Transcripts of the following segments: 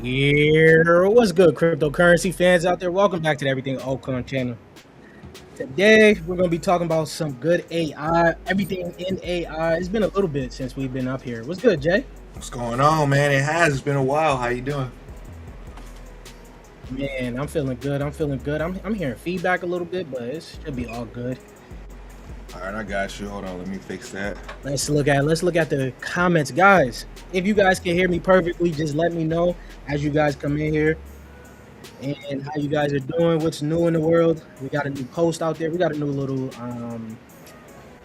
Yeah, what's good, cryptocurrency fans out there? Welcome back to the Everything Altcoin channel. Today, we're going to be talking about some good AI, everything in AI. It's been a little bit since we've been up here. What's good, Jay? What's going on, man? It's been a while. How you doing? Man, I'm feeling good. I'm hearing feedback a little bit, but it should be all good. All right, I got you. Hold on, let me fix that. Let's look at the comments, guys. If you guys can hear me perfectly, just let me know as you guys come in here and how you guys are doing. What's new in the world? We got a new post out there. We got a new little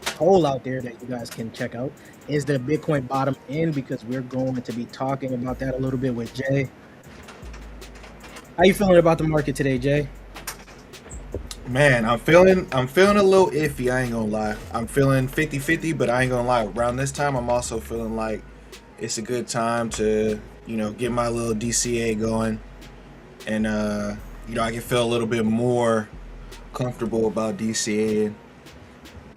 poll out there that you guys can check out. Is the Bitcoin bottom in? Because we're going to be talking about that a little bit with Jay. How you feeling about the market today, Jay? Man, I'm feeling a little iffy. I ain't gonna lie. I'm feeling 50-50, but I ain't gonna lie. Around this time, I'm also feeling like it's a good time to, get my little DCA going, and I can feel a little bit more comfortable about DCA.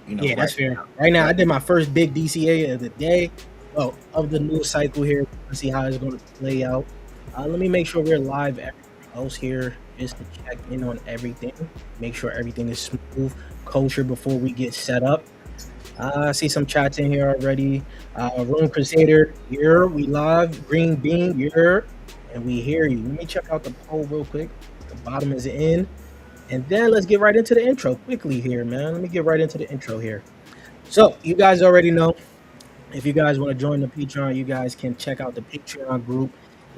Yeah, that's fair. Right now, I did my first big DCA of the day, well, of the new cycle here. Let's see how it's going to play out. Let me make sure we're live everywhere else here just to check in on everything. Make sure everything is smooth, kosher before we get set up. I see some chats in here already. Room Crusader, here we live. Green Bean, here, and we hear you. Let me check out the poll real quick. The bottom is in. And then let's get right into the intro quickly here, man. Let me get right into the intro here. So you guys already know, if you guys want to join the Patreon, you guys can check out the Patreon group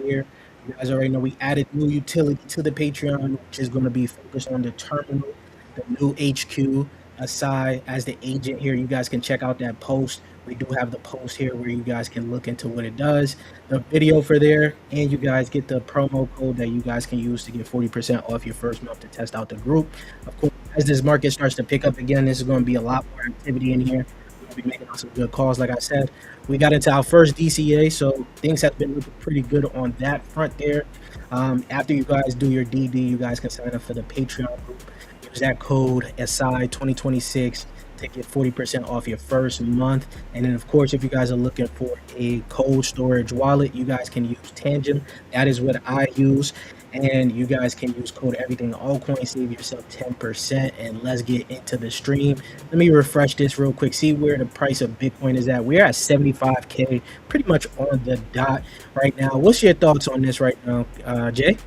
here. You guys already know we added new utility to the Patreon, which is going to be focused on the terminal, the new HQ. Aside as the agent here, you guys can check out that post. We do have the post here where you guys can look into what it does, the video for there, and you guys get the promo code that you guys can use to get 40% off your first month to test out the group. Of course, as this market starts to pick up again, this is going to be a lot more activity in here. We'll be making some good calls. Like I said, we got into our first DCA, so things have been looking pretty good on that front there. After you guys do your DD, you guys can sign up for the Patreon group. Use that code SI2026 to get 40% off your first month. And then, of course, if you guys are looking for a cold storage wallet, you guys can use Tangent. That is what I use. And you guys can use code EverythingAltcoin, save yourself 10%. And let's get into the stream. Let me refresh this real quick. See where the price of Bitcoin is at. We're at 75K, pretty much on the dot right now. What's your thoughts on this right now, Jay?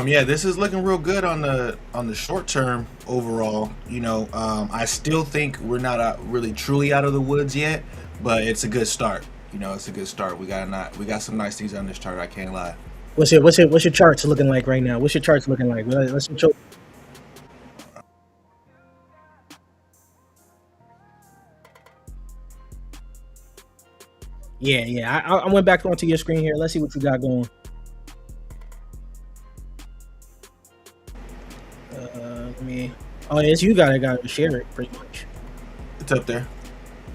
Yeah, this is looking real good on the short term overall. I still think we're not really truly out of the woods yet, but it's a good start. It's a good start. We got some nice things on this chart. I can't lie. What's your charts looking like right now? What's your charts looking like? Let's show. Yeah. I went back onto your screen here. Let's see what you got going. Oh, it's you gotta share it pretty much. It's up there.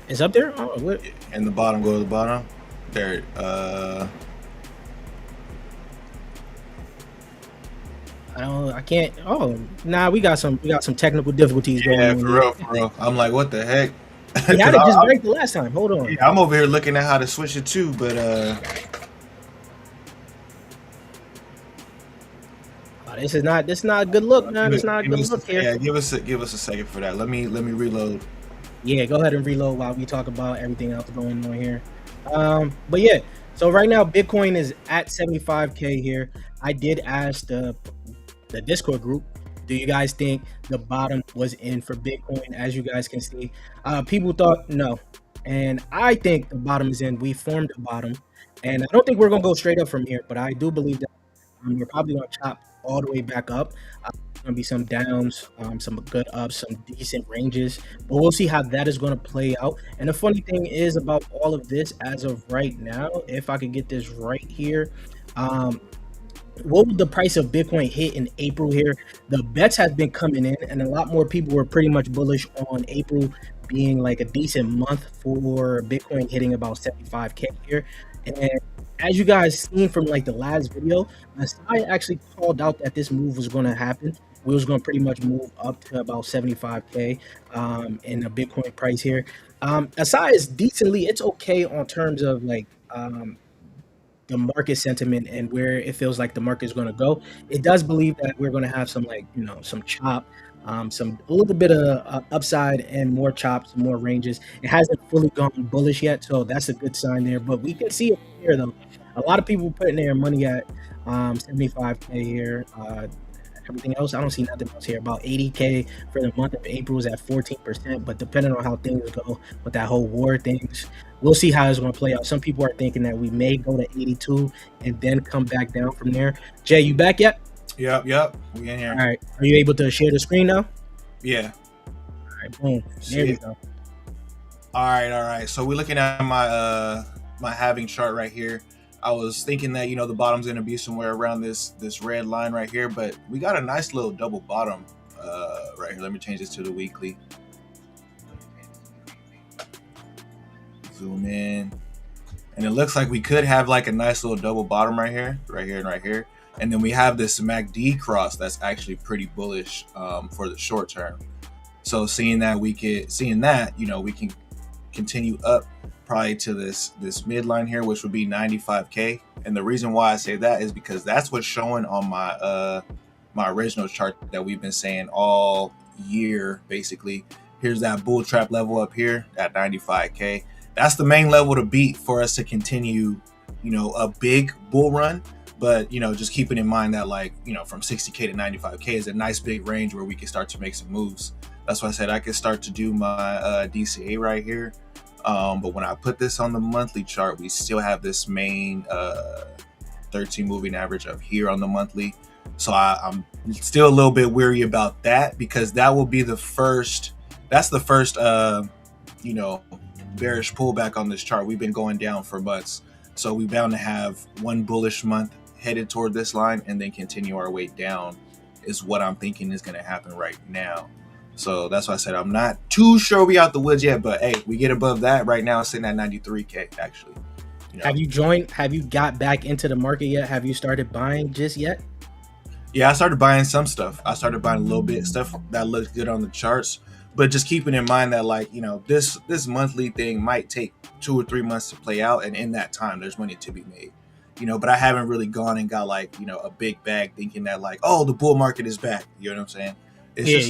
It's up there. Oh, what? And the bottom, go to the bottom. There. I can't. Oh, nah. We got some technical difficulties going on. Yeah, for real. I'm like, what the heck? We had it just break the last time. Hold on. Yeah, I'm over here looking at how to switch it too, but this is not a good look, man. It's not a good look here. Yeah, give us a second for that. Let me reload. Yeah, go ahead and reload while we talk about everything else going on here. But yeah, so right now Bitcoin is at 75K here. I did ask the Discord group, do you guys think the bottom was in for Bitcoin? As you guys can see, people thought no, and I think the bottom is in. We formed the bottom, and I don't think we're gonna go straight up from here, but I do believe that we're probably gonna chop all the way back up. There's gonna be some downs, some good ups, some decent ranges, but we'll see how that is gonna play out. And the funny thing is about all of this, as of right now, if I could get this right here, what would the price of Bitcoin hit in April here? The bets have been coming in, and a lot more people were pretty much bullish on April being like a decent month for Bitcoin hitting about 75K here. And as you guys seen from like the last video, I actually called out that this move was going to happen. We was going to pretty much move up to about 75K in the Bitcoin price here. Asai is decently, it's okay on terms of like the market sentiment and where it feels like the market is going to go. It does believe that we're going to have some, like, some chop, some a little bit of upside and more chops, more ranges. It hasn't fully gone bullish yet, so that's a good sign there. But we can see it here though. A lot of people putting their money at 75K here. Everything else, I don't see nothing else here. About 80K for the month of April is at 14%. But depending on how things go with that whole war things, we'll see how it's going to play out. Some people are thinking that we may go to 82 and then come back down from there. Jay, you back yet? Yep. We in here. All right. Are you able to share the screen now? Yeah. All right. Boom. There we go. All right. So we're looking at my my halving chart right here. I was thinking that, the bottom's going to be somewhere around this red line right here, but we got a nice little double bottom right here. Let me change this to the weekly. Zoom in. And it looks like we could have like a nice little double bottom right here, and right here. And then we have this MACD cross that's actually pretty bullish for the short term. So seeing that, we can continue up probably to this midline here, which would be 95K. And the reason why I say that is because that's what's showing on my my original chart that we've been saying all year. Basically, here's that bull trap level up here at 95K. That's the main level to beat for us to continue, a big bull run. But, just keeping in mind that, like, from 60K to 95K is a nice big range where we can start to make some moves. That's why I said I could start to do my DCA right here. But when I put this on the monthly chart, we still have this main 13 moving average up here on the monthly. So I'm still a little bit weary about that, because that will be the first, bearish pullback on this chart. We've been going down for months. So we're bound to have one bullish month headed toward this line and then continue our way down is what I'm thinking is going to happen right now. So that's why I said I'm not too sure we out the woods yet, but hey, we get above that right now, sitting at 93K actually. Have you joined? Have you got back into the market yet? Have you started buying just yet? Yeah, I started buying some stuff. I started buying a little bit of stuff that looks good on the charts, but just keeping in mind that, like, this monthly thing might take 2 or 3 months to play out, and in that time there's money to be made. But I haven't really gone and got like, a big bag thinking that, like, oh, the bull market is back. You know what I'm saying? It's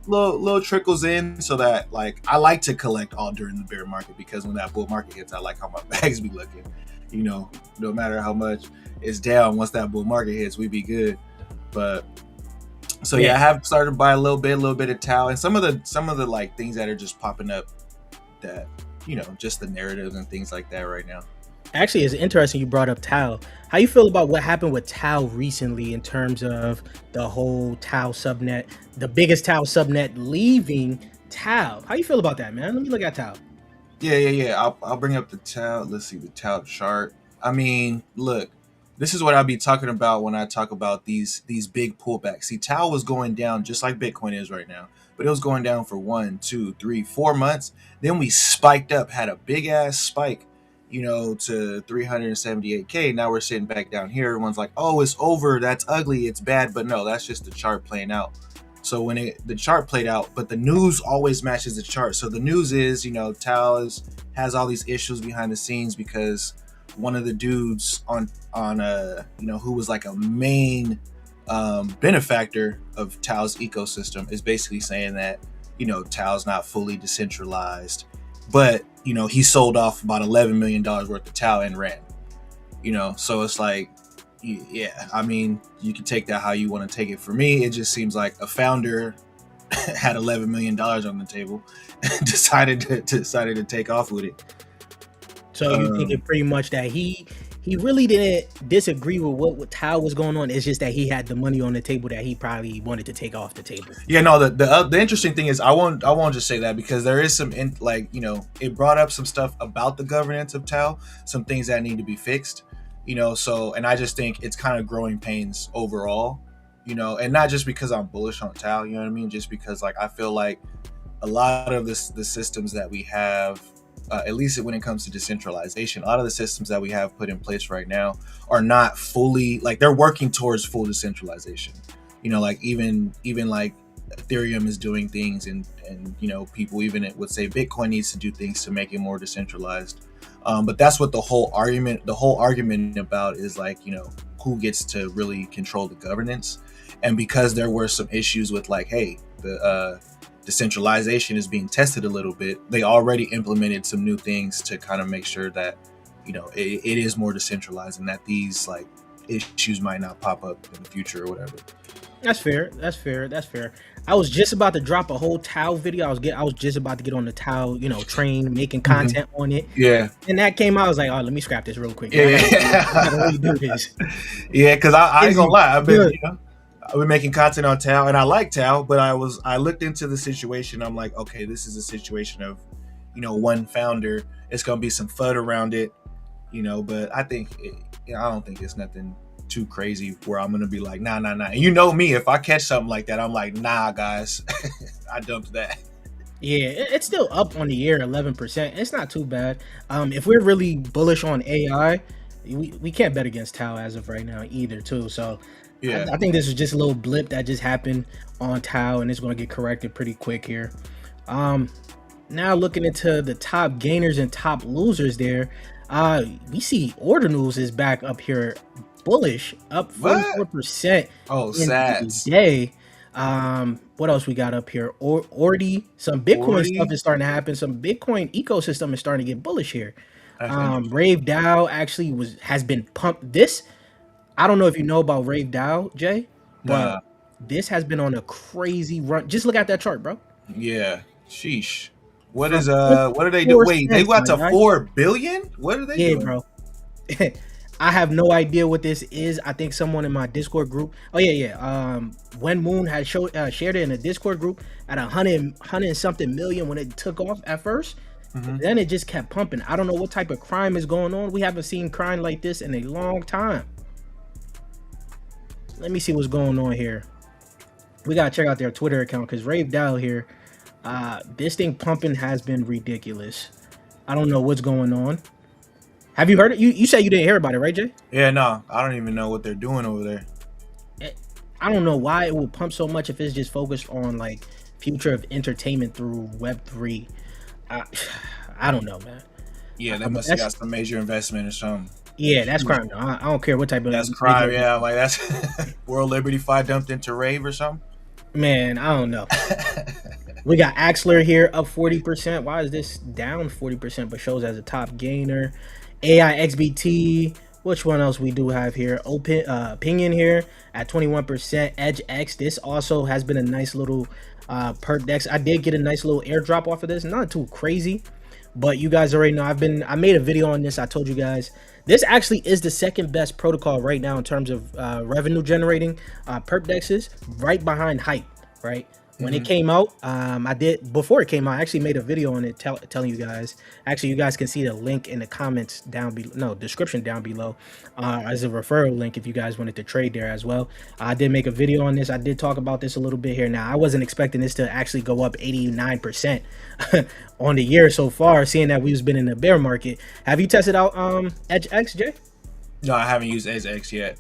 little trickles in, so that, like, I like to collect all during the bear market, because when that bull market hits, I like how my bags be looking. No matter how much it's down, once that bull market hits, we be good. But so yeah, I have started to buy a little bit of Tau, and some of the like things that are just popping up, that just the narratives and things like that right now. Actually, it's interesting you brought up Tau. How you feel about what happened with Tau recently in terms of the whole Tau subnet, the biggest Tau subnet leaving Tau? How you feel about that, man? Let me look at Tau. Yeah. I'll bring up the Tau. Let's see the Tau chart. I mean, look, this is what I'll be talking about when I talk about these big pullbacks. See, Tau was going down just like Bitcoin is right now, but it was going down for 1, 2, 3, 4 months. Then we spiked up, had a big ass spike, to 378K. Now we're sitting back down here. Everyone's like, oh, it's over. That's ugly. It's bad. But no, that's just the chart playing out. So when the chart played out, but the news always matches the chart. So the news is, Tau has all these issues behind the scenes because one of the dudes on who was like a main benefactor of Tau's ecosystem is basically saying that, Tau's not fully decentralized, but, he sold off about $11 million worth of Tau and ran, so it's like, yeah, I mean, you can take that how you want to take it. For me, it just seems like a founder had $11 million on the table and decided to take off with it. So you think it pretty much that he really didn't disagree with what Tau was going on. It's just that he had the money on the table that he probably wanted to take off the table. Yeah, no. The interesting thing is I won't just say that, because there is some it brought up some stuff about the governance of Tau, some things that need to be fixed. So, and I just think it's kind of growing pains overall. And not just because I'm bullish on Tau. You know what I mean? Just because, like, I feel like a lot of the systems that we have, at least when it comes to decentralization, a lot of the systems that we have put in place right now are not fully, like, they're working towards full decentralization. Like even like Ethereum is doing things, and people even would say Bitcoin needs to do things to make it more decentralized. But that's what the whole argument about is, like, who gets to really control the governance. And because there were some issues with, like, hey, the decentralization is being tested a little bit, they already implemented some new things to kind of make sure that it is more decentralized, and that these, like, issues might not pop up in the future or whatever. That's fair. I was just about to drop a whole Tau video. I was just about to get on the Tau, train, making content on it. Yeah. And that came out. I was like, oh, let me scrap this real quick. Yeah. I gotta really do this. Yeah, because I ain't gonna lie. I've been making content on Tau, and I like Tau, but I looked into the situation. I'm like, okay, this is a situation of, one founder. It's gonna be some FUD around it, but I think I don't think it's nothing too crazy where I'm gonna be like, nah. And me, if I catch something like that, I'm like, nah, guys, I dumped that. Yeah, it's still up on the year, 11%. It's not too bad. If we're really bullish on AI, we can't bet against Tau as of right now either, too. So yeah, I think this is just a little blip that just happened on Tau, and it's going to get corrected pretty quick here. Now looking into the top gainers and top losers there, we see Order News is back up here, bullish, up 44%. Oh, sad day. What else we got up here? Ordi, some Bitcoin stuff is starting to happen. Some Bitcoin ecosystem is starting to get bullish here. Rave DAO actually has been pumped. This, I don't know if you know about Rave DAO, Jay, but this has been on a crazy run. Just look at that chart, bro. Yeah, sheesh. What are they doing? Wait, they got to 4 billion? What are they doing? Bro. I have no idea what this is. I think someone in my Discord group. Oh yeah. When Moon had shared it in a Discord group at 100 something million when it took off at first. Then it just kept pumping. I don't know what type of crime is going on. We haven't seen crime like this in a long time. Let me see what's going on here. We gotta check out their Twitter account, because Rave DAO here, this thing pumping has been ridiculous. I don't know what's going on. Have you heard it? You said you didn't hear about it, right, Jay? Yeah, no, I don't even know what they're doing over there. I don't know why it will pump so much if it's just focused on, like, future of entertainment through Web3. I don't know, man. Yeah, they must have got some major investment or something. Yeah, that's crime. I don't care what type of. That's crime. Yeah, like that's World Liberty Fi dumped into Rave or something. Man, I don't know. We got Axler here up 40%. Why is this down 40% but shows as a top gainer? AI XBT. Which one else we do have here? Opinion here at 21%. Edge X. This also has been a nice little perp dex. I did get a nice little airdrop off of this. Not too crazy, but you guys already know I made a video on this. I told you guys this actually is the second best protocol right now in terms of revenue generating perp dexes, right behind Hype, right? When it came out, before it came out, I actually made a video on it telling you guys. Actually, you guys can see the link in the comments down below, no, description down below, as a referral link if you guys wanted to trade there as well. I did make a video on this. I did talk about this a little bit here. Now, I wasn't expecting this to actually go up 89% on the year so far, seeing that we've been in the bear market. Have you tested out Edge X, Jay? No, I haven't used Edge X yet.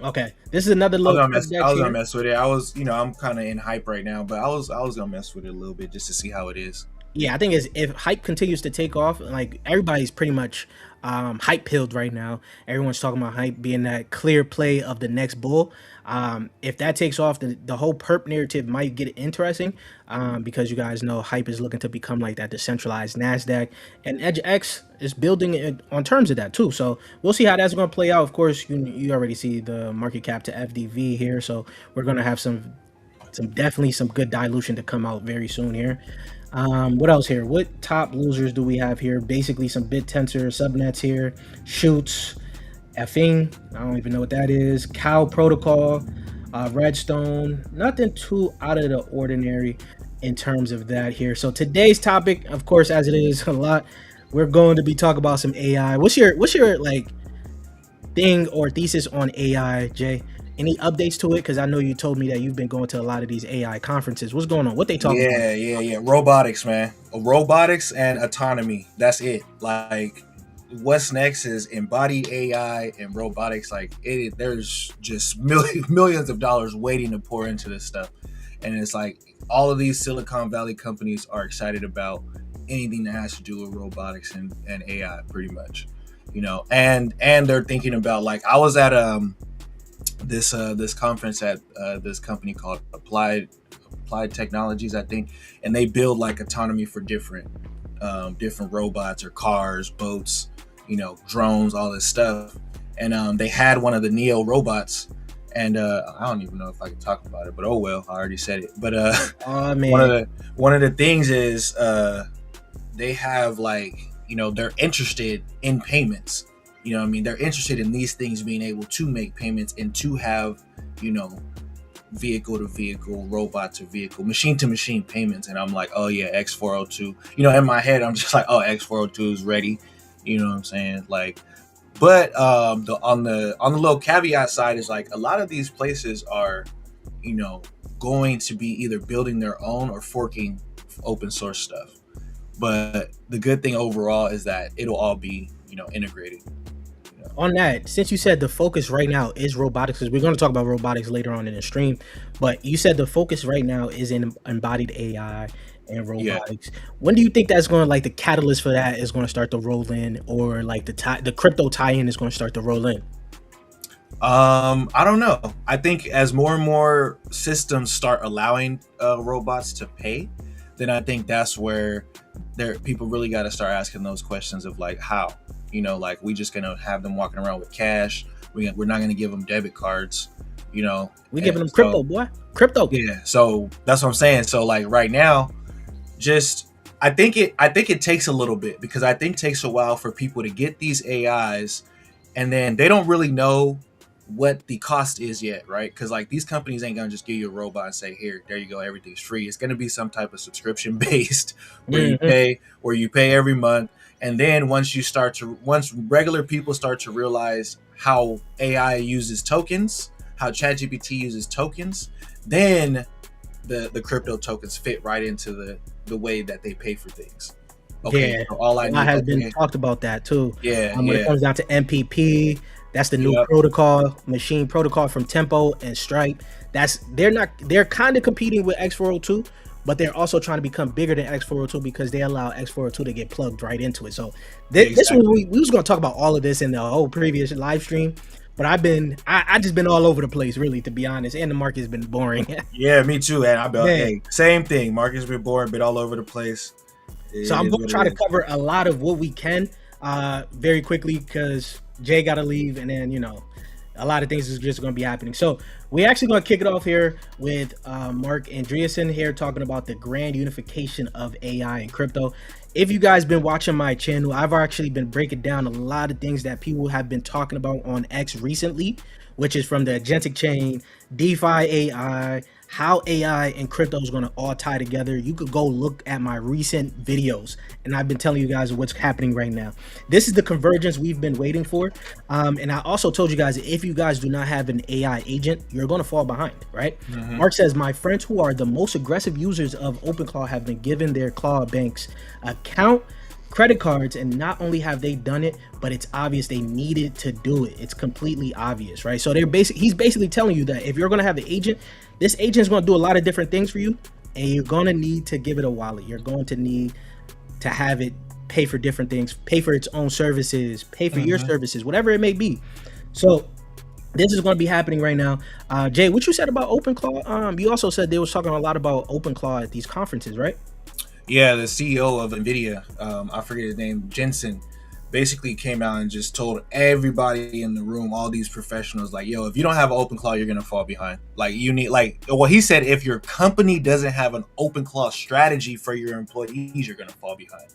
Okay, this is another little. I was gonna mess with it. I was, I'm kind of in Hype right now, but I was gonna mess with it a little bit just to see how it is. Yeah, I think if Hype continues to take off, like everybody's pretty much Hype pilled right now. Everyone's talking about Hype being that clear play of the next bull. If that takes off, the whole perp narrative might get interesting, because you guys know Hype is looking to become like that decentralized NASDAQ, and Edge X is building it on terms of that too. So we'll see how that's going to play out. Of course, you already see the market cap to FDV here, so we're going to have definitely some good dilution to come out very soon here. What else here? What top losers do we have here? Basically some BitTensor subnets here. Shoots, effing, I don't even know what that is. Cow Protocol, Redstone. Nothing too out of the ordinary in terms of that here. So today's topic, of course, as it is a lot, we're going to be talking about some AI. What's your like thing or thesis on AI, Jay? Any updates to it? Because I know you told me that you've been going to a lot of these AI conferences. What's going on? What they talking about? Yeah. Robotics, man. Robotics and autonomy. That's it. Like, what's next is embodied AI and robotics. Like, there's just millions of dollars waiting to pour into this stuff. And it's like all of these Silicon Valley companies are excited about anything that has to do with robotics and AI, pretty much, and they're thinking about, like, I was at this conference at this company called Applied Technologies, I think, and they build like autonomy for different robots or cars, boats, drones, all this stuff. And they had one of the Neo robots, and I don't even know if I can talk about it, but oh well, I already said it. But Oh man. one of the things is they have, like, they're interested in payments. What I mean? They're interested in these things being able to make payments and to have, vehicle to vehicle, robot to vehicle, machine to machine payments. And I'm like, oh yeah, X402. In my head, I'm just like, oh, X402 is ready. You know what I'm saying? Like, but on the little caveat side is, like, a lot of these places are, going to be either building their own or forking open source stuff. But the good thing overall is that it'll all be, integrated. On that, since you said the focus right now is robotics, because we're going to talk about robotics later on in the stream, but you said the focus right now is in embodied AI and robotics. Yeah. When do you think that's going to, like, the catalyst for that is going to start to roll in, or like the crypto tie-in is going to start to roll in? I don't know. I think as more and more systems start allowing robots to pay, then I think that's where people really got to start asking those questions of, like, how, like, we just gonna have them walking around with cash. We're not gonna give them debit cards. We giving them crypto, boy. Crypto. Yeah. So that's what I'm saying. So, like, right now, I think it takes a little bit, because I think it takes a while for people to get these AIs, and then they don't really know what the cost is yet, right? Because, like, these companies ain't gonna just give you a robot and say, here, there you go, everything's free. It's gonna be some type of subscription based where you pay every month. And then once regular people start to realize how AI uses tokens, how ChatGPT uses tokens, then the crypto tokens fit right into the way that they pay for things. Okay, yeah, so all I has been talked about that too. Yeah, when it comes down to MPP, that's the new protocol, machine protocol from Tempo and Stripe. They're kind of competing with X402, but they're also trying to become bigger than X402 because they allow X402 to get plugged right into it. So this one, we was going to talk about all of this in the whole previous live stream, but I just been all over the place, really, to be honest, and the market's been boring. Yeah, me too. And same thing. Market's been boring, been all over the place. So I'm going to try to cover a lot of what we can very quickly, because Jay got to leave, and then, a lot of things is just going to be happening. So we're actually going to kick it off here with Mark Andreessen here talking about the grand unification of AI and crypto. If you guys been watching my channel, I've actually been breaking down a lot of things that people have been talking about on X recently, which is from the agentic chain, DeFi AI, how AI and crypto is going to all tie together. You could go look at my recent videos, and I've been telling you guys what's happening right now. This is the convergence we've been waiting for. And I also told you guys, if you guys do not have an AI agent, you're going to fall behind, right? Mm-hmm. Mark says, my friends who are the most aggressive users of OpenClaw have been given their Claw Banks account, credit cards, and not only have they done it, but it's obvious they needed to do it. It's completely obvious, right? So he's basically telling you that if you're going to have an agent, this agent is going to do a lot of different things for you, and you're going to need to give it a wallet. You're going to need to have it pay for different things, pay for its own services, pay for your services, whatever it may be. So this is going to be happening right now. Jay, what you said about OpenClaw? You also said they was talking a lot about OpenClaw at these conferences, right? Yeah, the CEO of NVIDIA, I forget his name, Jensen, basically came out and just told everybody in the room, all these professionals, like, yo, if you don't have an OpenClaw, you're going to fall behind. Like, you need, like, well, he said if your company doesn't have an OpenClaw strategy for your employees, you're going to fall behind.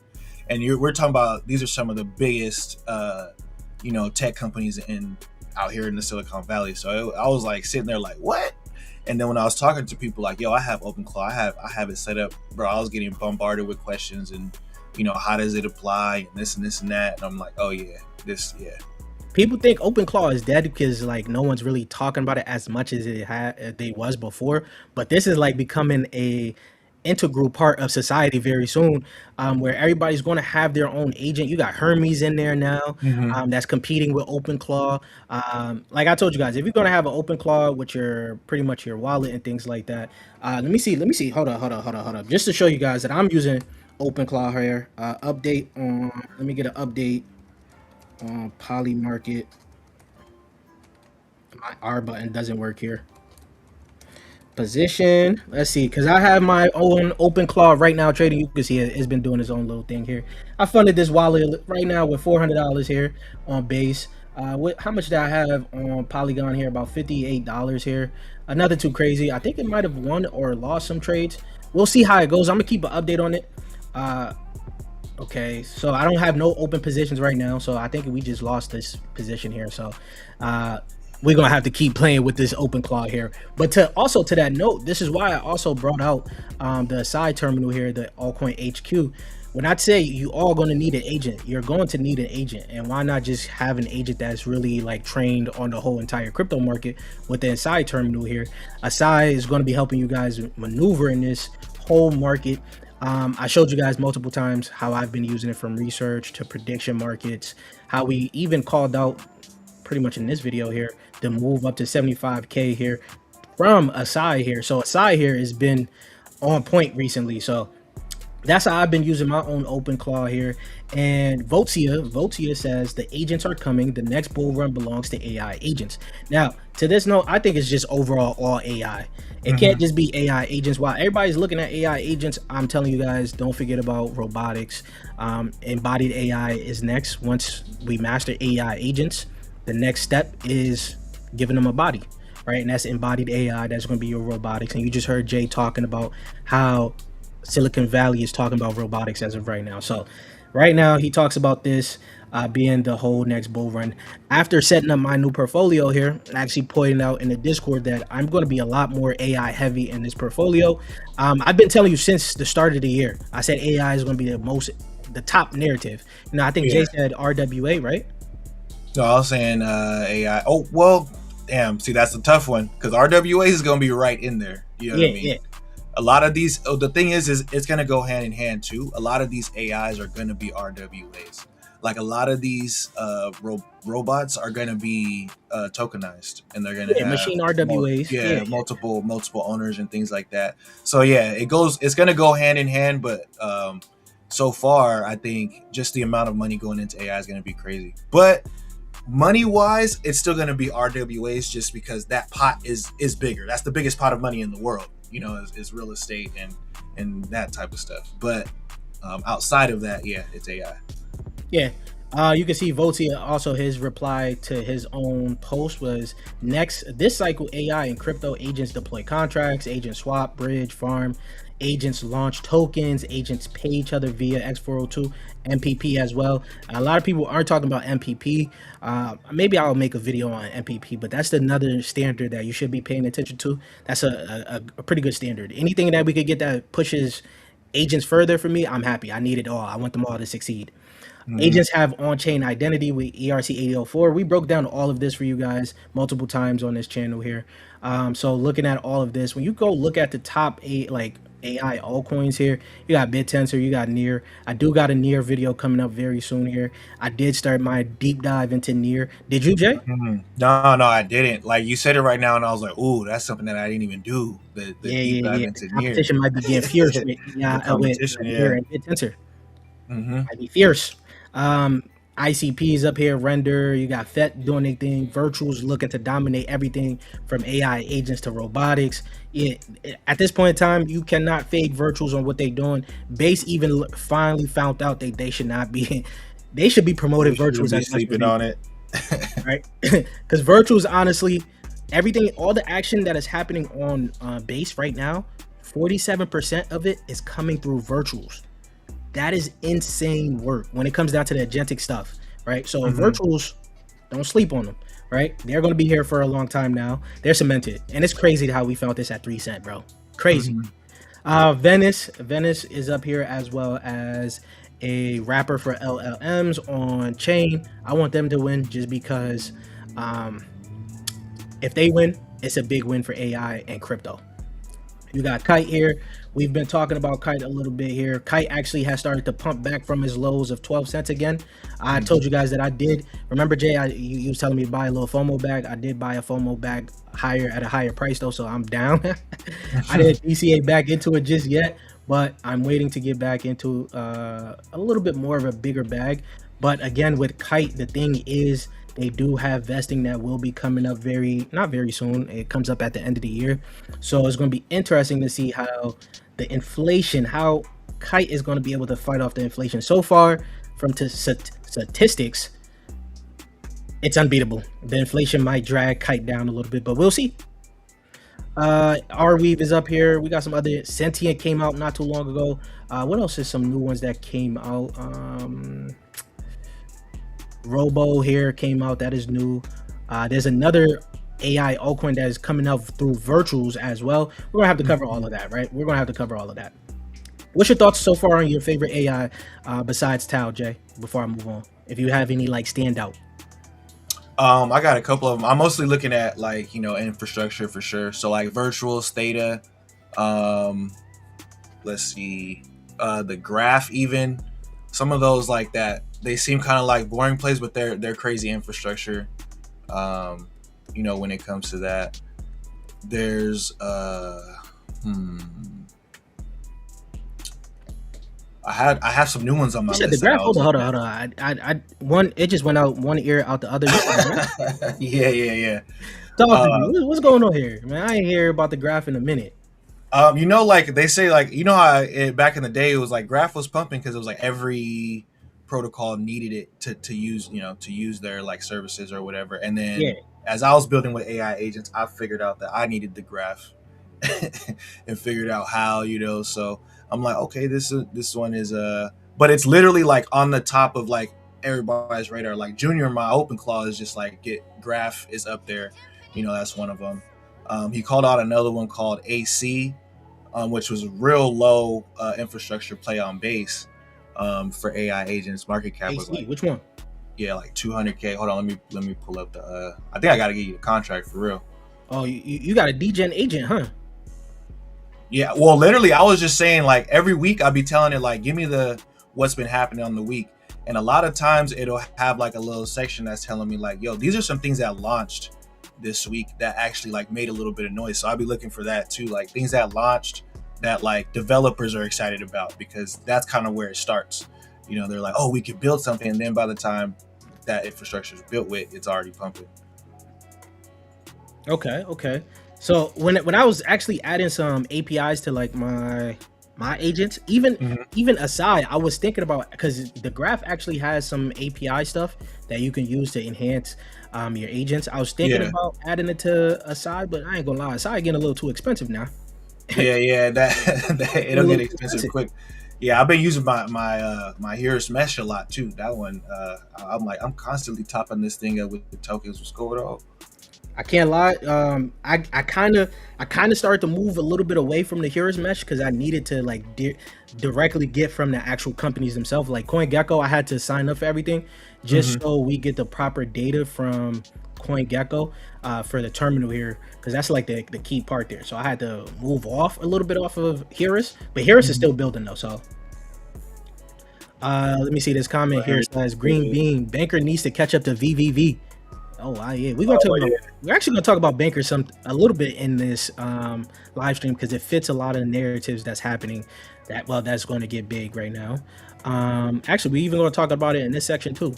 And we're talking about, these are some of the biggest, tech companies out here in the Silicon Valley. So I was like sitting there like, what? And then when I was talking to people like, yo, I have OpenClaw, I have it set up, bro, I was getting bombarded with questions and, how does it apply, and this and this and that. And I'm like, oh yeah, People think OpenClaw is dead because, like, no one's really talking about it as much as it was before. But this is like becoming a integral part of society very soon, where everybody's going to have their own agent. You got Hermes in there now, Mm-hmm. that's competing with OpenClaw. Like I told you guys, if you're going to have an OpenClaw with your pretty much your wallet and things like that, let me see. Hold up. Just to show you guys that I'm using OpenClaw here. Update on. Let me get an update on Poly Market. My R button doesn't work here. Position. Let's see, because I have my own OpenClaw right now trading. You can see it's been doing its own little thing here. I funded this wallet right now with $400 here on base. How much did I have on Polygon here? About $58 here. Nothing too crazy. I think it might have won or lost some trades. We'll see how it goes. I'm gonna keep an update on it. Okay, so I don't have no open positions right now, so I think we just lost this position here. So we're gonna have to keep playing with this OpenClaw here. But to that note, this is why I also brought out the side terminal here, the Altcoin HQ. When I say you all going to need an agent, you're going to need an agent, and why not just have an agent that's really like trained on the whole entire crypto market with the side terminal here. Asai is going to be helping you guys maneuver in this whole market. I showed you guys multiple times how I've been using it, from research to prediction markets, how we even called out pretty much in this video here the move up to 75k here from Asai here. So Asai here has been on point recently. So that's how I've been using my own OpenClaw here. And Votia says the agents are coming. The next bull run belongs to AI agents. Now, to this note, I think it's just overall all AI. It can't just be AI agents. While everybody's looking at AI agents, I'm telling you guys, don't forget about robotics. Embodied AI is next. Once we master AI agents, the next step is giving them a body, right? And that's embodied AI. That's going to be your robotics. And you just heard Jay talking about how Silicon Valley is talking about robotics as of right now. So right now he talks about this being the whole next bull run. After setting up my new portfolio here, actually pointing out in the Discord that I'm going to be a lot more AI heavy in this portfolio. I've been telling you since the start of the year, I said AI is going to be the top narrative. I think Jay said RWA, right? No, I was saying AI. Oh, well, damn. See, that's a tough one because RWA is going to be right in there. You know what I mean? Yeah. A lot of these, the thing is it's going to go hand in hand too. A lot of these AIs are going to be RWAs. Like a lot of these robots are going to be tokenized, and they're going to have machine RWAs. Multiple owners and things like that. So yeah, it's going to go hand in hand. But so far, I think just the amount of money going into AI is going to be crazy. But money wise, it's still going to be RWAs just because that pot is bigger. That's the biggest pot of money in the world. Is real estate and that type of stuff. But outside of that, yeah, it's AI. Yeah. You can see Votia also, his reply to his own post was, next, this cycle AI and crypto agents deploy contracts, agents swap, bridge, farm, agents launch tokens, agents pay each other via X402, MPP as well. A lot of people aren't talking about MPP. Maybe I'll make a video on MPP, but that's another standard that you should be paying attention to. That's a pretty good standard. Anything that we could get that pushes agents further for me, I'm happy. I need it all. I want them all to succeed. Agents have on-chain identity with ERC-8004. We broke down all of this for you guys multiple times on this channel here. So looking at all of this, when you go look at the top 8 AI altcoins here, you got BitTensor, you got Near. I do got a Near video coming up very soon here. I did start my deep dive into Near. Did you, Jay? No, I didn't. Like, you said it right now, and I was like, "Ooh, that's something that I didn't even do." The deep dive into Near. Competition might be getting fierce with Near and BitTensor. Might be fierce. ICPs up here, Render, you got FET doing their thing, Virtuals looking to dominate everything from AI agents to robotics. At this point in time, you cannot fake Virtuals on what they're doing. Base even finally found out that they should not be, they should be promoted Virtuals. Be sleeping on it. Right? Because Virtuals, honestly, everything, all the action that is happening on Base right now, 47% of it is coming through Virtuals. That is insane work when it comes down to the agentic stuff, right? So Virtuals, don't sleep on them, right? They're going to be here for a long time now. They're cemented. And it's crazy how we found this at 3 cents, bro. Crazy. Venice is up here, as well as a wrapper for LLMs on chain. I want them to win just because if they win, it's a big win for AI and crypto. You got Kite here. We've been talking about Kite a little bit here. Kite actually has started to pump back from his lows of 12 cents again. I told you guys that I did. Remember, Jay, you was telling me to buy a little FOMO bag. I did buy a FOMO bag higher at a higher price though, so I'm down. I didn't DCA back into it just yet, but I'm waiting to get back into a little bit more of a bigger bag. But again, with Kite, the thing is they do have vesting that will be coming up not very soon. It comes up at the end of the year. So it's going to be interesting to see how the inflation, how Kite is going to be able to fight off the inflation. So far, from statistics, it's unbeatable. The inflation might drag Kite down a little bit, but we'll see. Weave is up here. We got some other. Sentient came out not too long ago. What else is some new ones that came out? Robo here came out. That is new. There's another AI altcoin that is coming out through virtuals as well. We're gonna have to cover all of that, right? We're gonna have to cover all of that. What's your thoughts so far on your favorite AI besides Tao, Jay? Before I move on, if you have any like standout. I got a couple of them. I'm mostly looking at like, infrastructure for sure. So like virtuals, Theta, let's see, the graph, even some of those like that. They seem kind of like boring plays, but they're crazy infrastructure. When it comes to that, there's I have some new ones on my list. The graph, hold on. I one, it just went out one ear out the other. Yeah. Talk to me. What's going on here, man? I ain't hear about the graph in a minute. Like they say, like how back in the day it was like graph was pumping because it was like every protocol needed it to use their like services or whatever. And then as I was building with AI agents, I figured out that I needed the graph and figured out how, so I'm like, okay, this one is but it's literally like on the top of like everybody's radar. Like Junior, my open claw is just like graph is up there, that's one of them. He called out another one called AC, which was a real low infrastructure play on base. For AI agents, market cap was like, which one? Yeah, like 200K. Hold on, let me pull up the. I think I gotta get you the contract for real. Oh, you got a degen agent, huh? Yeah, well, literally, I was just saying like every week I'll be telling it like, give me what's been happening on the week, and a lot of times it'll have like a little section that's telling me like, yo, these are some things that launched this week that actually like made a little bit of noise. So I'll be looking for that too, like things that launched that like developers are excited about, because that's kind of where it starts. They're like, oh, we could build something, and then by the time that infrastructure is built with, it's already pumping. Okay. So when I was actually adding some APIs to like my agents, even aside, I was thinking about, because the graph actually has some API stuff that you can use to enhance your agents. I was thinking about adding it to Aside, but I ain't gonna lie, Aside getting a little too expensive now. that it'll get expensive quick. Yeah, I've been using my Heroes Mesh a lot too. That one, I'm constantly topping this thing up with the tokens. What's going on? I can't lie. I kind of started to move a little bit away from the Heroes Mesh because I needed to like directly get from the actual companies themselves. Like CoinGecko, I had to sign up for everything just so we get the proper data from CoinGecko for the terminal here, because that's like the key part there. So I had to move off a little bit off of Heroes, but Heroes is still building though. So let me see this comment here. It says Green Bean Banker needs to catch up to VVV. Oh yeah, we're actually gonna talk about Banker a little bit in this live stream, because it fits a lot of the narratives that's happening. That's going to get big right now. Actually, we even going to talk about it in this section too.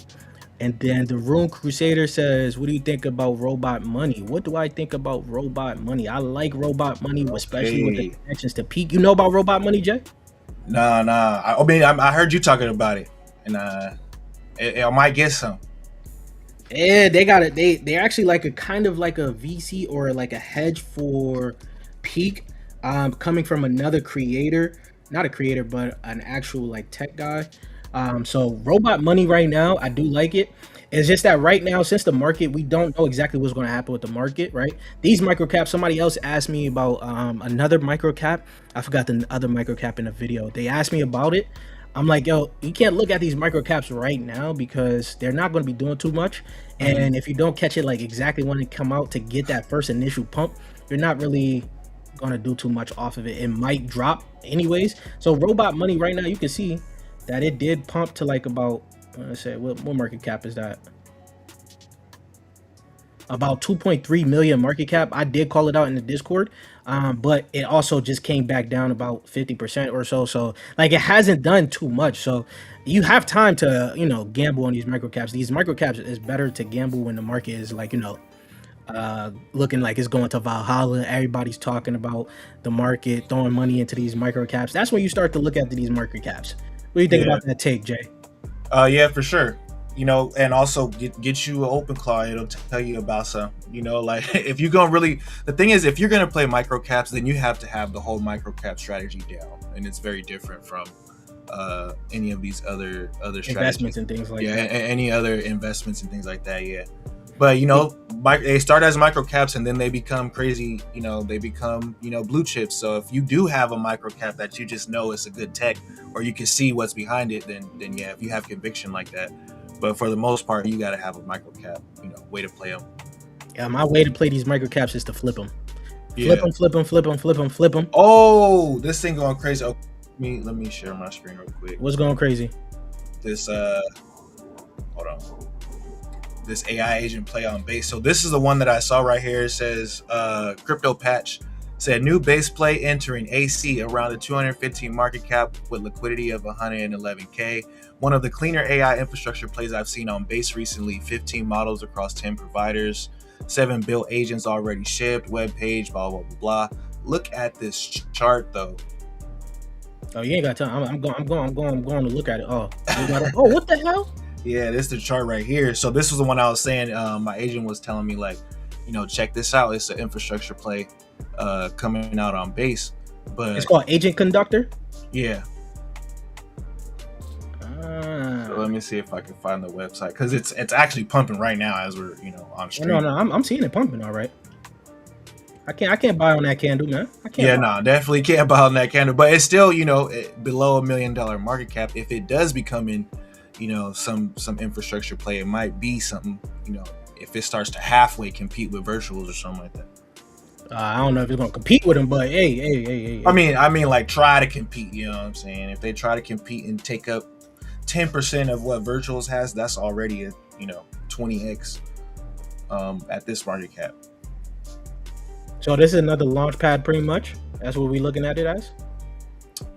And then the Rune Crusader says, what do you think about robot money? What do I think about robot money? I like robot money, especially with the connections to Peak. You know about robot money, Jay? Nah. I mean, I heard you talking about it, and I might get some. Yeah, they got it. They're actually like a kind of like a VC or like a hedge for Peak, coming from another creator, not a creator, but an actual like tech guy. So robot money right now, I do like it. It's just that right now, since the market, we don't know exactly what's going to happen with the market, right? These microcaps, somebody else asked me about another microcap. I forgot the other microcap in the video. They asked me about it. I'm like, yo, you can't look at these microcaps right now because they're not going to be doing too much. And if you don't catch it like exactly when it come out to get that first initial pump, you're not really gonna do too much off of it. It might drop anyways. So robot money right now, you can see that it did pump to like about, let's say, what market cap is that? About 2.3 million market cap. I did call it out in the Discord, but it also just came back down about 50% or so. So like it hasn't done too much. So you have time to, you know, gamble on these microcaps. These microcaps is better to gamble when the market is like, you know, looking like it's going to Valhalla. Everybody's talking about the market, throwing money into these microcaps. That's when you start to look at these microcaps. What do you think about that take, Jay? Yeah, for sure. You know, and also get you an open claw. It'll tell you about some, you know, like if you're going to really, the thing is, if you're going to play microcaps, then you have to have the whole microcap strategy down. And it's very different from any of these other investments and things like that. Any other investments and things like that. Yeah. But, you know, they start as microcaps and then they become crazy, you know, they become, you know, blue chips. So if you do have a microcap that you just know is a good tech, or you can see what's behind it, then yeah, if you have conviction like that. But for the most part, you got to have a microcap, you know, way to play them. Yeah, my way to play these microcaps is to flip them. Yeah. Flip them. Oh, this thing going crazy. Oh, let me share my screen real quick. What's going crazy? This, hold on. This AI agent play on base. So this is the one that I saw right here. It says crypto patch said new base play entering AC around the 215 market cap with liquidity of 111K. One of the cleaner AI infrastructure plays I've seen on base recently. 15 models across 10 providers, 7 built agents already shipped, web page, blah blah blah blah. Look at this chart though. Oh, you ain't got time. I'm going to look at it. Oh, what the hell? Yeah, this is the chart right here. So this was the one I was saying. My agent was telling me, like, you know, check this out. It's an infrastructure play coming out on base. But it's called Agent Conductor. Yeah. So let me see if I can find the website, because it's actually pumping right now as we're, you know, on stream. No, I'm seeing it pumping. All right. I can't buy on that candle, man. I can't. Yeah, no, definitely can't buy on that candle. But it's still, you know, below $1 million market cap. If it does become in, you know, some infrastructure play, it might be something, you know, if it starts to halfway compete with virtuals or something like that. I don't know if it's gonna compete with them, but hey. I mean, like, try to compete. You know what I'm saying? If they try to compete and take up 10% of what virtuals has, that's already a, you know, 20x at this market cap. So this is another launch pad, pretty much. That's what we're looking at it as.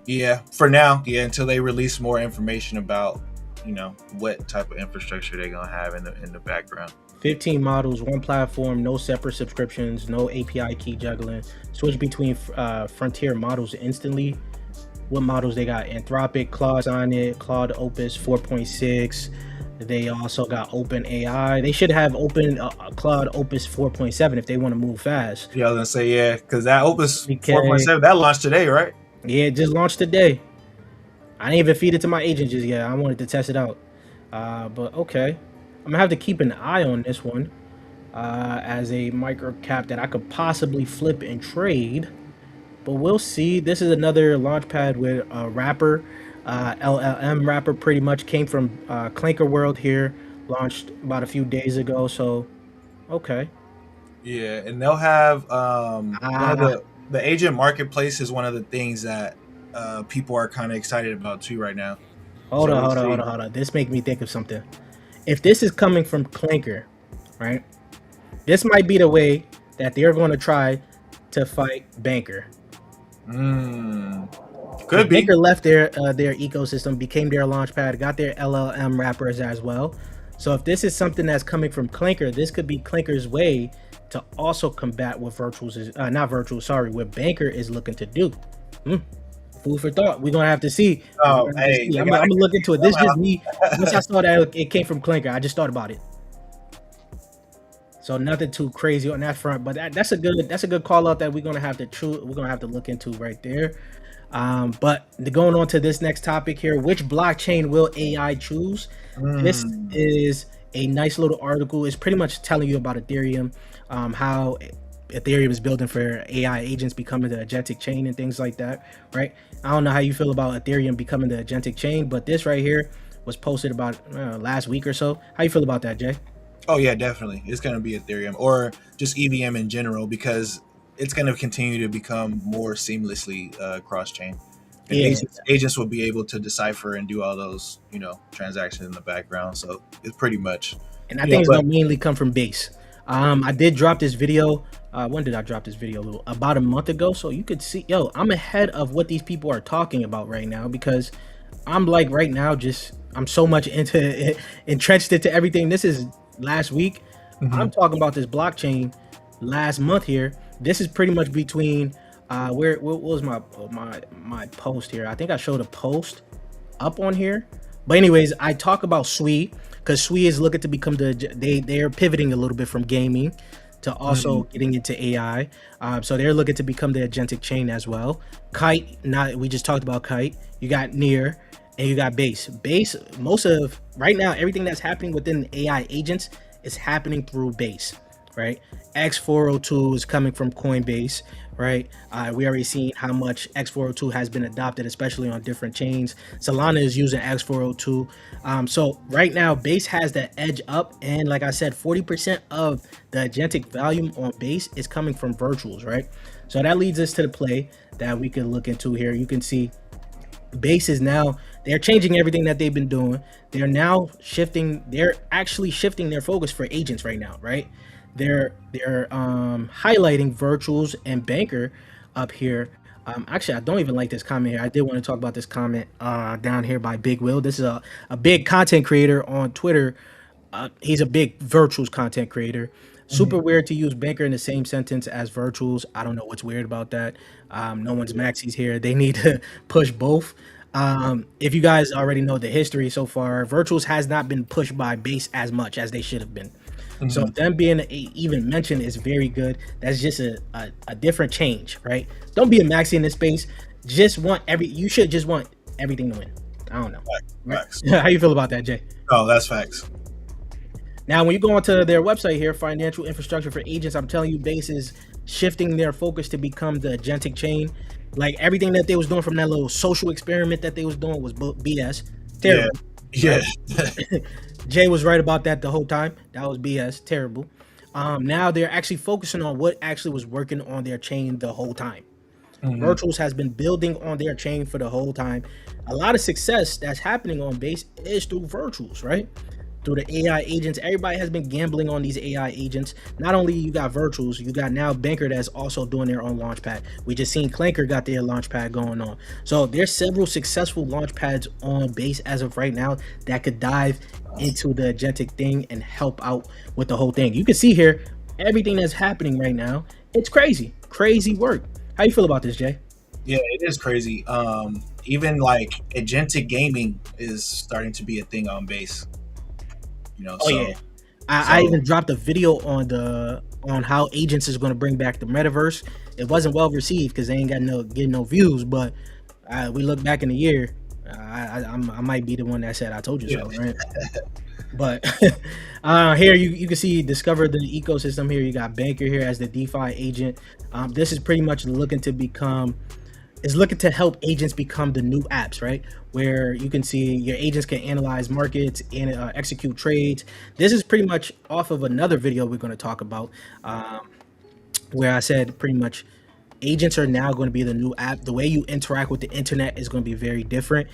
Yeah, for now. Yeah, until they release more information about, you know, what type of infrastructure they're gonna have in the background. 15 models, one platform, no separate subscriptions, no API key juggling. Switch between frontier models instantly. What models they got? Anthropic, Claude on it, Claude Opus 4.6. They also got Open AI. They should have Open Claude Opus 4.7 if they want to move fast. Yeah, I was gonna say, yeah, because that Opus 4.7 that launched today, right? Yeah, it just launched today. I didn't even feed it to my agent just yet. I wanted to test it out. But okay. I'm gonna have to keep an eye on this one as a micro cap that I could possibly flip and trade. But we'll see. This is another launch pad with a wrapper. LLM wrapper pretty much came from Clanker World here. Launched about a few days ago. So, okay. Yeah, and they'll have one of the agent marketplace is one of the things that people are kind of excited about too right now. Hold on. This makes me think of something. If this is coming from Clanker, right? This might be the way that they're going to try to fight Banker. Could be. Banker left their ecosystem, became their launchpad, got their LLM wrappers as well. So if this is something that's coming from Clanker, this could be Clanker's way to also combat what what Banker is looking to do. Food for thought. We're gonna have to see. I'm gonna look into it. This is just me. Once I saw that it came from Clanker, I just thought about it. So nothing too crazy on that front, but that's a good call out that we're gonna have to look into right there. But going on to this next topic here, which blockchain will AI choose? This is a nice little article. It's pretty much telling you about Ethereum, how Ethereum is building for AI agents becoming the agentic chain and things like that, right? I don't know how you feel about Ethereum becoming the agentic chain, but this right here was posted about last week or so. How you feel about that, Jay? Oh yeah, definitely. It's going to be Ethereum or just EVM in general, because it's going to continue to become more seamlessly cross chain, and Yeah, agents will be able to decipher and do all those transactions in the background. So it's pretty much and I think it's but gonna mainly come from base. I did drop this video. When did I drop this video? About a month ago. So you could see, yo, I'm ahead of what these people are talking about right now, because I'm like right now, just I'm so much into entrenched into everything. This is last week. I'm talking about this blockchain last month here. This is pretty much between where what was my post here? I think I showed a post up on here. But anyways, I talk about Sui, because Sui is looking to become they're pivoting a little bit from gaming to also getting into AI. So they're looking to become the agentic chain as well. Kite, not we just talked about Kite. You got Near, and you got Base. Base, most of right now, everything that's happening within AI agents is happening through Base, right? X402 is coming from Coinbase, right? We already seen how much X402 has been adopted, especially on different chains. Solana is using X402. So right now, Base has the edge up. And like I said, 40% of the agentic volume on Base is coming from virtuals, right? So that leads us to the play that we can look into here. You can see Base is now, they're changing everything that they've been doing. They're now shifting, they're actually shifting their focus for agents right now, right? They're highlighting virtuals and banker up here. Actually, I don't even like this comment here. I did want to talk about this comment down here by Big Will. This is a big content creator on Twitter. He's a big virtuals content creator. Super weird to use banker in the same sentence as virtuals. I don't know what's weird about that. No one's maxis here. They need to push both. If you guys already know the history so far, virtuals has not been pushed by base as much as they should have been. So them being even mentioned is very good. That's just a different change, right? Don't be a maxi in this space. You should just want everything to win. I don't know. Facts. How you feel about that, Jay? Oh, that's facts. Now, when you go onto their website here, financial infrastructure for agents, I'm telling you, Base is shifting their focus to become the agentic chain. Like everything that they was doing from that little social experiment that they was doing was BS. Terrible. Yeah. Jay was right about that the whole time. That was BS. Terrible. Now they're actually focusing on what actually was working on their chain the whole time. Virtuals has been building on their chain for the whole time. A lot of success that's happening on Base is through virtuals, right? Through the AI agents. Everybody has been gambling on these AI agents. Not only you got virtuals, you got now Banker that's also doing their own launchpad. We just seen Clanker got their launchpad going on. So there's several successful launchpads on Base as of right now that could dive into the agentic thing and help out with the whole thing. You can see here everything that's happening right now. It's crazy work. How you feel about this, Jay? Yeah, it is crazy. Even like agentic gaming is starting to be a thing on Base. I even dropped a video on how agents is going to bring back the metaverse. It wasn't well received because they ain't getting no views, but we look back in the year, I might be the one that said I told you so, right? But here you can see discover the ecosystem. Here you got Banker here as the DeFi agent. This is pretty much looking to help agents become the new apps, right? Where you can see your agents can analyze markets and execute trades. This is pretty much off of another video we're going to talk about, where I said pretty much agents are now going to be the new app. The way you interact with the internet is going to be very different.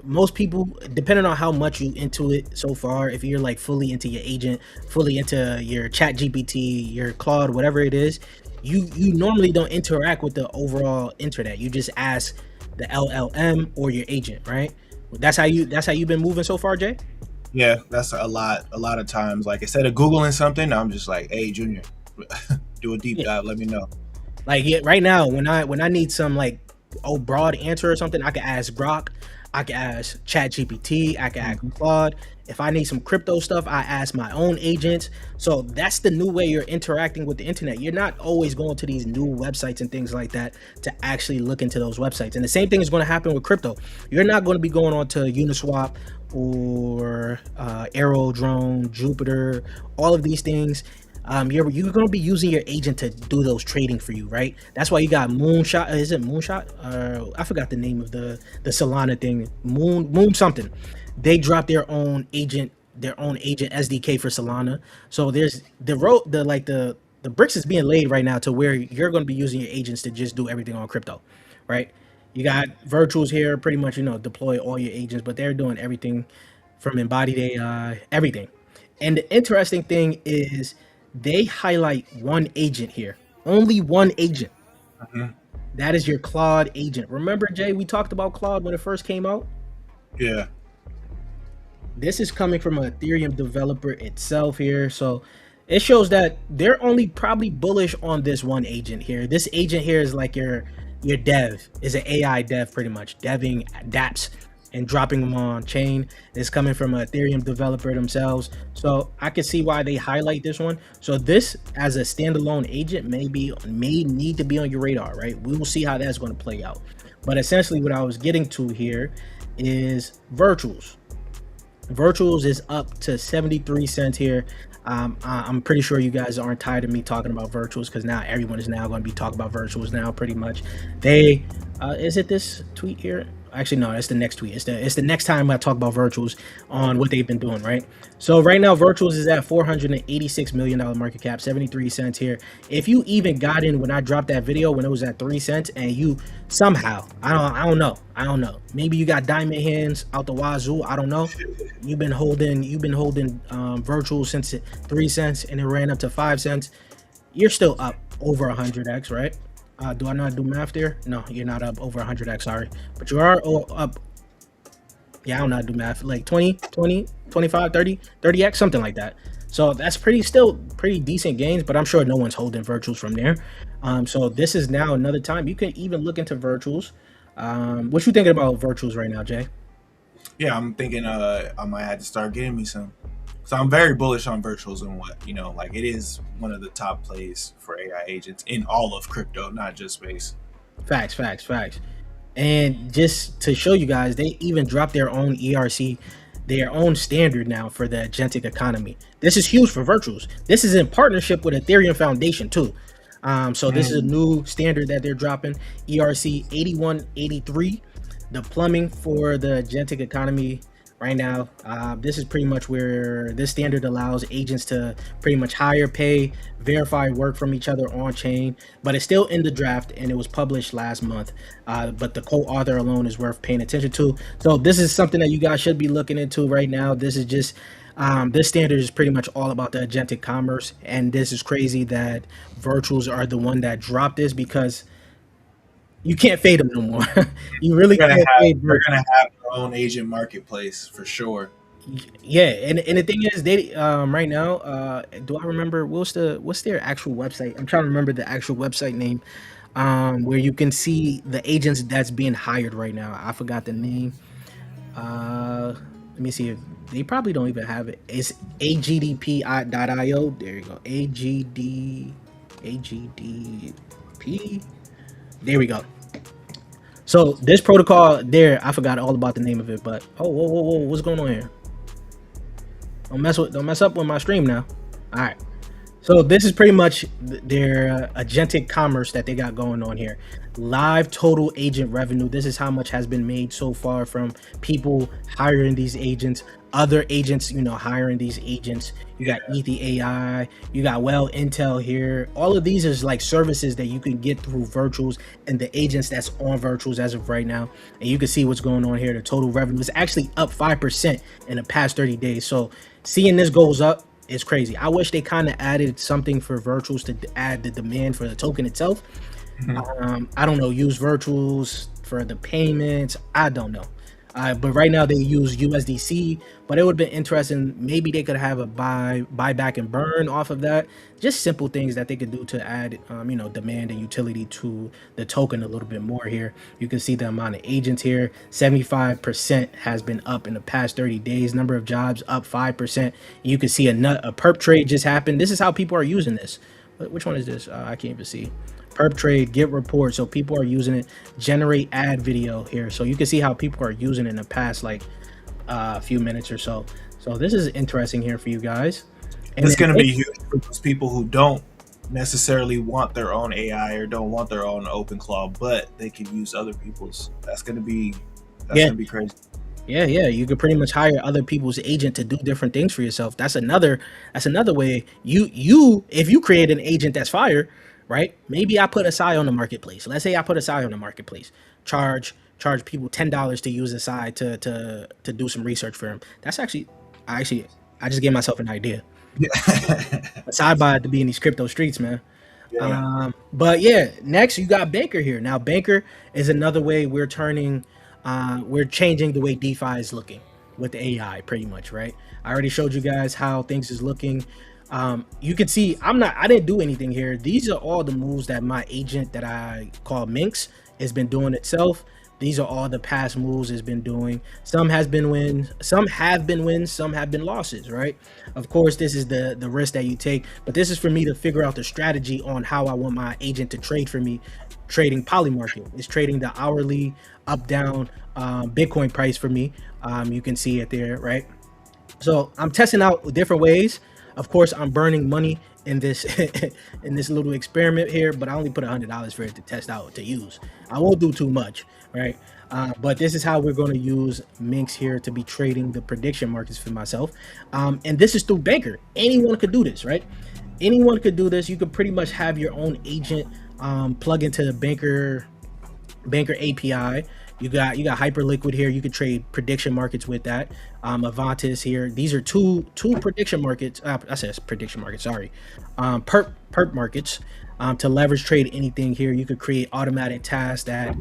Most people, depending on how much you into it so far, if you're like fully into your agent, fully into your chat GPT, your Claude, whatever it is, you normally don't interact with the overall internet. You just ask the LLM or your agent, right? That's how you've been moving so far, Jay? Yeah, that's a lot of times. Like instead of Googling something, I'm just like, hey Junior, do a deep dive, let me know. Like right now, when I need some like broad answer or something, I can ask Grok, I can ask Chat GPT, I can ask Claude. If I need some crypto stuff, I ask my own agents. So that's the new way you're interacting with the internet. You're not always going to these new websites and things like that to actually look into those websites. And the same thing is going to happen with crypto. You're not going to be going on to Uniswap or Aerodrome, Jupiter, all of these things. You're going to be using your agent to do those trading for you, right? That's why you got Moonshot. Is it Moonshot? I forgot the name of the Solana thing. Moon something. They dropped their own agent SDK for Solana. So there's the the bricks is being laid right now to where you're going to be using your agents to just do everything on crypto, right? You got virtuals here, pretty much, deploy all your agents, but they're doing everything from embodied AI, everything. And the interesting thing is they highlight one agent here, only one agent. Mhm. That is your Claude agent. Remember, Jay, we talked about Claude when it first came out? Yeah. This is coming from an Ethereum developer itself here. So it shows that they're only probably bullish on this one agent here. This agent here is like your dev, is an AI dev, pretty much deving dApps and dropping them on chain. It's coming from an Ethereum developer themselves. So I can see why they highlight this one. So this as a standalone agent may need to be on your radar, right? We will see how that's going to play out. But essentially what I was getting to here is virtuals. Virtuals is up to 73 cents here. I'm pretty sure you guys aren't tired of me talking about virtuals, because now everyone is now going to be talking about virtuals now, pretty much. They is it this tweet here? Actually, no, it's the next tweet. It's the next time I talk about virtuals on what they've been doing, right? So right now, virtuals is at $486 million market cap, 73 cents here. If you even got in when I dropped that video when it was at 3 cents, and you somehow, I don't know, maybe you got diamond hands out the wazoo, I don't know. You've been holding virtuals since 3 cents, and it ran up to 5 cents. You're still up over 100x, right? Do I not do math there? No, you're not up over 100x, sorry. But you are up. Yeah, I don't know how to do math. Like 20, 25, 30, 30x, something like that. So that's still pretty decent gains, but I'm sure no one's holding virtuals from there. So this is now another time. You can even look into virtuals. What you thinking about virtuals right now, Jay? Yeah, I'm thinking I might have to start getting me some. So I'm very bullish on virtuals and what, like it is one of the top plays for AI agents in all of crypto, not just space. Facts. And just to show you guys, they even dropped their own ERC, their own standard now for the agentic economy. This is huge for virtuals. This is in partnership with Ethereum Foundation too. So this is a new standard that they're dropping, ERC 8183, the plumbing for the agentic economy. Right now, this is pretty much where this standard allows agents to pretty much hire, pay, verify work from each other on chain, but it's still in the draft and it was published last month. But the co-author alone is worth paying attention to. So this is something that you guys should be looking into right now. This is just this standard is pretty much all about the agentic commerce, and this is crazy that virtuals are the one that dropped this, because you can't fade them no more. You really can't fade. We're gonna have our own agent marketplace for sure. Yeah, and the thing is, they right now, do I remember what's their actual website? I'm trying to remember the actual website name, where you can see the agents that's being hired right now. I forgot the name. Let me see if they probably don't even have it. It's agdp.io. There you go. agdp. There we go. So this protocol there, I forgot all about the name of it, but whoa, what's going on here? Don't mess up with my stream now. All right. So this is pretty much their agentic commerce that they got going on here. Live total agent revenue. This is how much has been made so far from people hiring these agents, other agents, hiring these agents. You got ETH.AI, you got Intel here. All of these is like services that you can get through virtuals and the agents that's on virtuals as of right now. And you can see what's going on here. The total revenue is actually up 5% in the past 30 days. So seeing this goes up, it's crazy. I wish they kind of added something for virtuals to add the demand for the token itself. I don't know, use virtuals for the payments. I don't know. But right now they use USDC, but it would have been interesting. Maybe they could have a buy back and burn off of that. Just simple things that they could do to add, demand and utility to the token a little bit more here. You can see the amount of agents here. 75% has been up in the past 30 days. Number of jobs up 5%. You can see a perp trade just happened. This is how people are using this. Which one is this? I can't even see. Perp trade, get report. So people are using it. Generate ad video here. So you can see how people are using it in the past few minutes or so. So this is interesting here for you guys. And it's going to be huge for those people who don't necessarily want their own AI or don't want their own OpenClaw, but they can use other people's. That's going to be crazy. Yeah, yeah, you could pretty much hire other people's agent to do different things for yourself. That's another way. You if you create an agent that's fire, right? Maybe I put a SI on the marketplace. Let's say I put a SI on the marketplace. Charge people $10 to use a SI to do some research for him. That's I just gave myself an idea. Yeah. A sidebar to be in these crypto streets, man. Yeah. But yeah, next you got Banker here. Now Banker is another way we're changing the way DeFi is looking with AI, pretty much, right? I already showed you guys how things is looking. You can see I didn't do anything here. These are all the moves that my agent that I call Minx has been doing itself. These are all the past moves it's been doing. Some have been wins, some have been losses, right? Of course, this is the risk that you take, but this is for me to figure out the strategy on how I want my agent to trade for me. Trading Polymarket is trading the hourly up down Bitcoin price for me. You can see it there, right? So I'm testing out different ways. Of course, I'm burning money in this in this little experiment here, but I only put $100 for it to test out to use. I won't do too much, right? But this is how we're going to use Minx here to be trading the prediction markets for myself. And this is through Banker. Anyone could do this, right? Anyone could do this. You could pretty much have your own agent plug into the Banker API. You got Hyperliquid here. You could trade prediction markets with that. Avantis here. These are two prediction markets. I said prediction markets. Sorry, perp markets. To leverage trade anything here. You could create automatic tasks that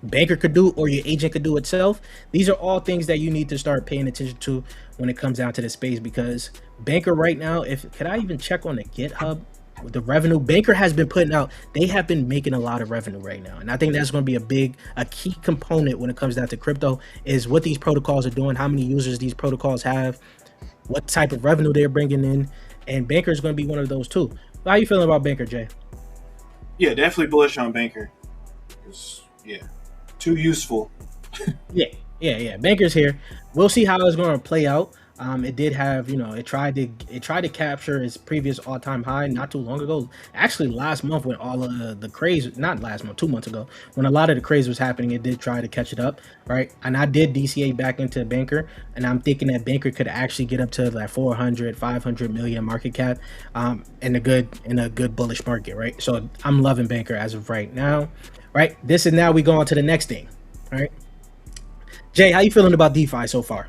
Banker could do or your agent could do itself. These are all things that you need to start paying attention to when it comes down to the space, because Banker right now, could I even check on the GitHub? The revenue Banker has been putting out, they have been making a lot of revenue right now, and I think that's going to be a key component when it comes down to crypto, is what these protocols are doing, how many users these protocols have, what type of revenue they're bringing in, and Banker is going to be one of those too. How are you feeling about Banker, Jay? Yeah, definitely bullish on Banker. Yeah, too useful. Yeah. Banker's here. We'll see how it's going to play out. It did have, it tried to capture its previous all-time high not too long ago. Actually, last month when all of the craze, not last month, 2 months ago, when a lot of the craze was happening, it did try to catch it up, right? And I did DCA back into Banker, and I'm thinking that Banker could actually get up to like 500 million market cap, in a good bullish market, right? So I'm loving Banker as of right now, right? Now we go on to the next thing, right? Jay, how you feeling about DeFi so far?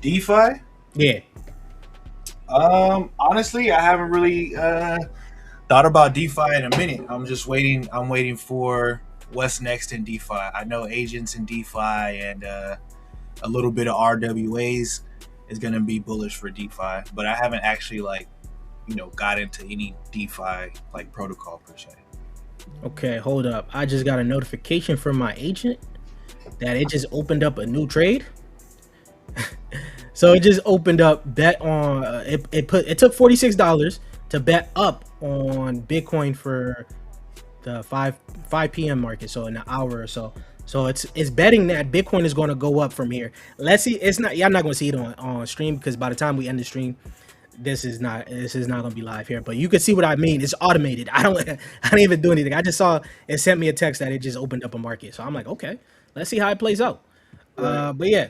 DeFi? Yeah. Honestly, I haven't really thought about DeFi in a minute. I'm just waiting. I'm waiting for what's next in DeFi. I know agents in DeFi and a little bit of RWAs is going to be bullish for DeFi, but I haven't actually got into any DeFi protocol per se. Okay, hold up. I just got a notification from my agent that it just opened up a new trade. So it just opened up bet on it took $46 to bet up on Bitcoin for the 5 p.m. market, so in an hour or so. So it's betting that Bitcoin is going to go up from here. Let's see. I'm not going to see it on stream, because by the time we end the stream, this is not going to be live here. But you can see what I mean. It's automated. I didn't even do anything. I just saw it sent me a text that it just opened up a market. So I'm like, okay, let's see how it plays out. Right. But yeah.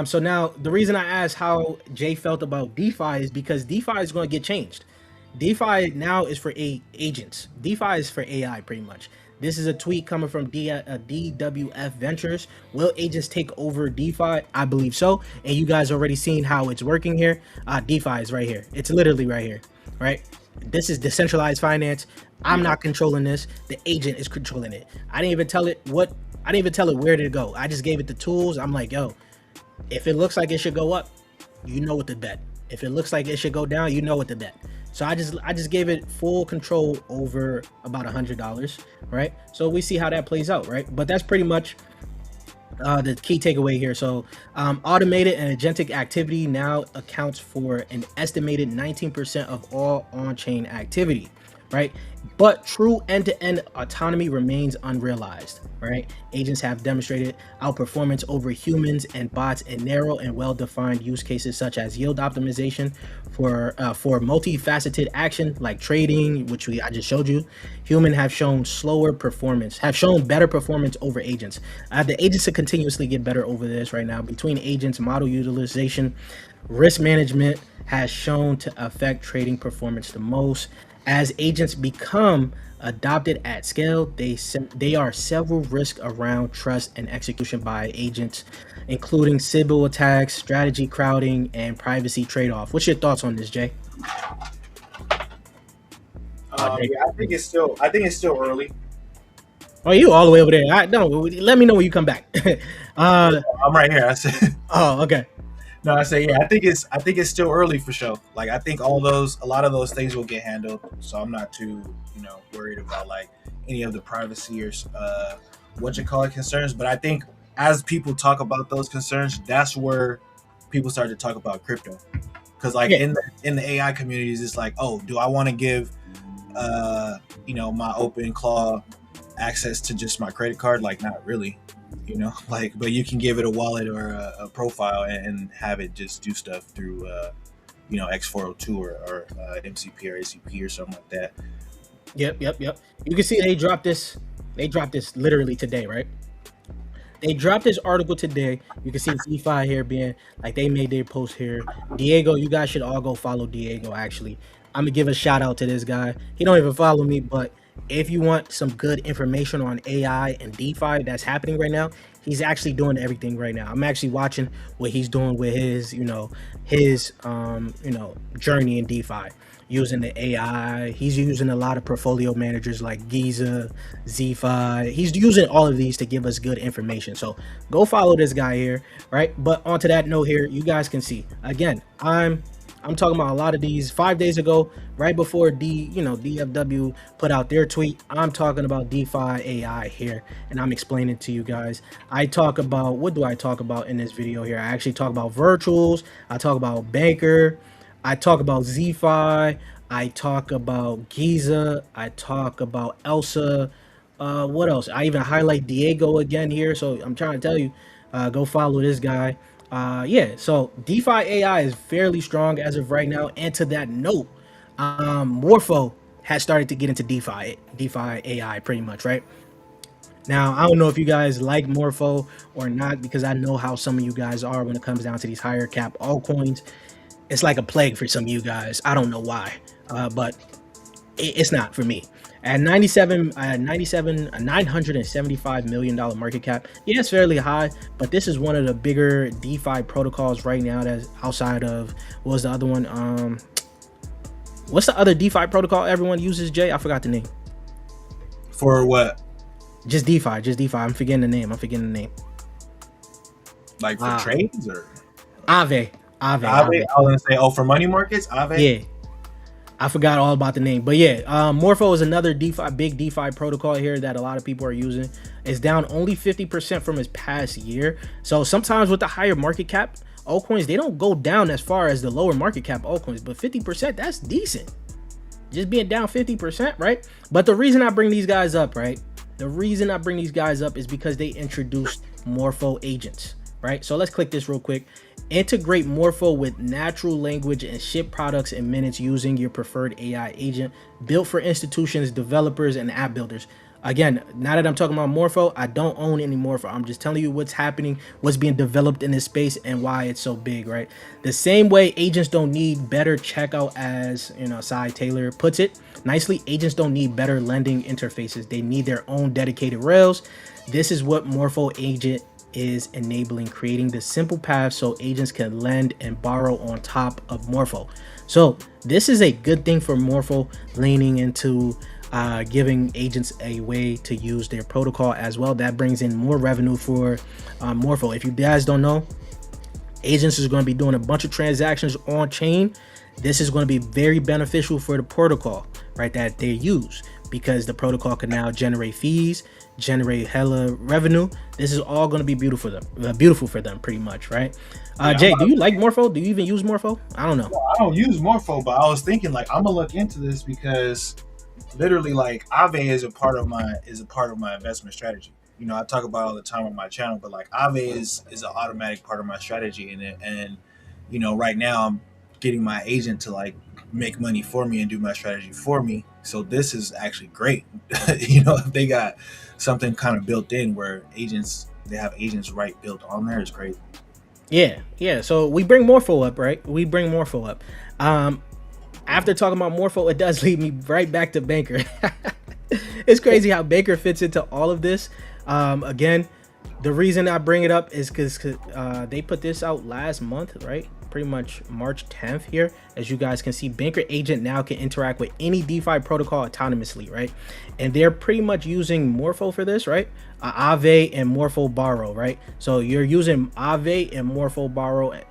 So now the reason I asked how Jay felt about DeFi is because DeFi is going to get changed. DeFi now is for agents. DeFi is for AI, pretty much. This is a tweet coming from DWF Ventures. Will agents take over DeFi? I believe so. And you guys already seen how it's working here. DeFi is right here. It's literally right here, right? This is decentralized finance. I'm not controlling this. The agent is controlling it. I didn't even tell it where to go. I just gave it the tools. I'm like, yo, if it looks like it should go up, you know what to bet. If it looks like it should go down, you know what to bet. So I just gave it full control over about $100, right? So we see how that plays out, right? But that's pretty much the key takeaway here. So automated and agentic activity now accounts for an estimated 19% of all on-chain activity, right? But true end-to-end autonomy remains unrealized, right? Agents have demonstrated outperformance over humans and bots in narrow and well-defined use cases such as yield optimization for multifaceted action like trading, which I just showed you. Human have shown better performance over agents. The agents to continuously get better over this right now. Between agents, model utilization, risk management has shown to affect trading performance the most. As agents become adopted at scale, they are several risks around trust and execution by agents, including Sybil attacks, strategy crowding, and privacy trade-off. What's your thoughts on this, Jay? I think it's still early. Oh, you all the way over there? Let me know when you come back. I'm right here. I said. Oh, okay. No, I say, yeah, I think it's still early for sure. Like, I think a lot of those things will get handled. So I'm not too, worried about like any of the privacy or concerns. But I think as people talk about those concerns, that's where people start to talk about crypto. Because like in the AI communities, it's like, oh, do I want to give, my open claw access to just my credit card? Like, not really. But you can give it a wallet or a profile and have it just do stuff through, X402 or MCP or ACP or something like that. Yep. You can see they dropped this literally today, right? They dropped this article today. You can see DeFi here being like, they made their post here. Diego, you guys should all go follow Diego. Actually, I'm gonna give a shout out to this guy. He don't even follow me, but if you want some good information on AI and DeFi that's happening right now, he's actually doing everything right now. I'm actually watching what he's doing with his journey in DeFi, using the AI. He's using a lot of portfolio managers like Giza, ZFi. He's using all of these to give us good information. So go follow this guy here, right? But onto that note here, you guys can see, again, I'm talking about a lot of these 5 days ago, right before DFW put out their tweet. I'm talking about DeFi AI here, and I'm explaining to you guys. I talk about, what do I talk about in this video here? I actually talk about virtuals. I talk about Banker. I talk about ZFi. I talk about Giza. I talk about Elsa. What else? I even highlight Diego again here. So I'm trying to tell you, go follow this guy. So DeFi AI is fairly strong as of right now. And to that note, Morpho has started to get into DeFi AI pretty much, right? Now, I don't know if you guys like Morpho or not, because I know how some of you guys are when it comes down to these higher cap altcoins. It's like a plague for some of you guys. I don't know why, but it's not for me. At $975 million market cap. Yeah, it's fairly high, but this is one of the bigger DeFi protocols right now that's outside of, what was the other one? What's the other DeFi protocol everyone uses, Jay? I forgot the name. For what? Just DeFi. I'm forgetting the name. Like for trades or? Aave. I was gonna say, for money markets, Aave. Yeah. I forgot all about the name, but yeah, Morpho is another big DeFi protocol here that a lot of people are using. It's down only 50% from its past year. So sometimes with the higher market cap altcoins, they don't go down as far as the lower market cap altcoins, but 50%, that's decent. Just being down 50%, right? But the reason I bring these guys up, right? The reason I bring these guys up is because they introduced Morpho agents, right? So let's click this real quick. Integrate Morpho with natural language and ship products in minutes using your preferred AI agent, built for institutions, developers, and app builders. Again, now that I'm talking about Morpho, I don't own any Morpho. I'm just telling you what's happening, what's being developed in this space, and why it's so big, right? The same way agents don't need better checkout, as Cy Taylor puts it nicely, agents don't need better lending interfaces. They need their own dedicated rails. This is what Morpho agent is enabling, creating the simple path so agents can lend and borrow on top of Morpho. So this is a good thing for Morpho, leaning into giving agents a way to use their protocol as well. That brings in more revenue for Morpho. If you guys don't know, agents is going to be doing a bunch of transactions on chain. This is going to be very beneficial for the protocol, right, that they use, because the protocol can now generate fees, generate hella revenue. This is all going to be beautiful for them pretty much, right? Jay, do you like Morpho? Do you even use Morpho? I don't know. Well, I don't use Morpho, but I was thinking, like, I'm gonna look into this because literally like Aave is a part of my investment strategy. You know, I talk about it all the time on my channel, but like Aave is an automatic part of my strategy, and you know, right now I'm getting my agent to like make money for me and do my strategy for me. So this is actually great. You know, if they got something kind of built in where they have agents right built on there, it's great. Yeah. So we bring Morpho up, right? We bring Morpho up. After talking about Morpho, it does lead me right back to Banker. It's crazy how Banker fits into all of this. Again, the reason I bring it up is because they put this out last month, right? Pretty much March 10th here. As you guys can see, Banker Agent now can interact with any DeFi protocol autonomously, right? And they're pretty much using Morpho for this, right? Aave and Morpho Borrow, right? So you're using Aave and Morpho Borrow and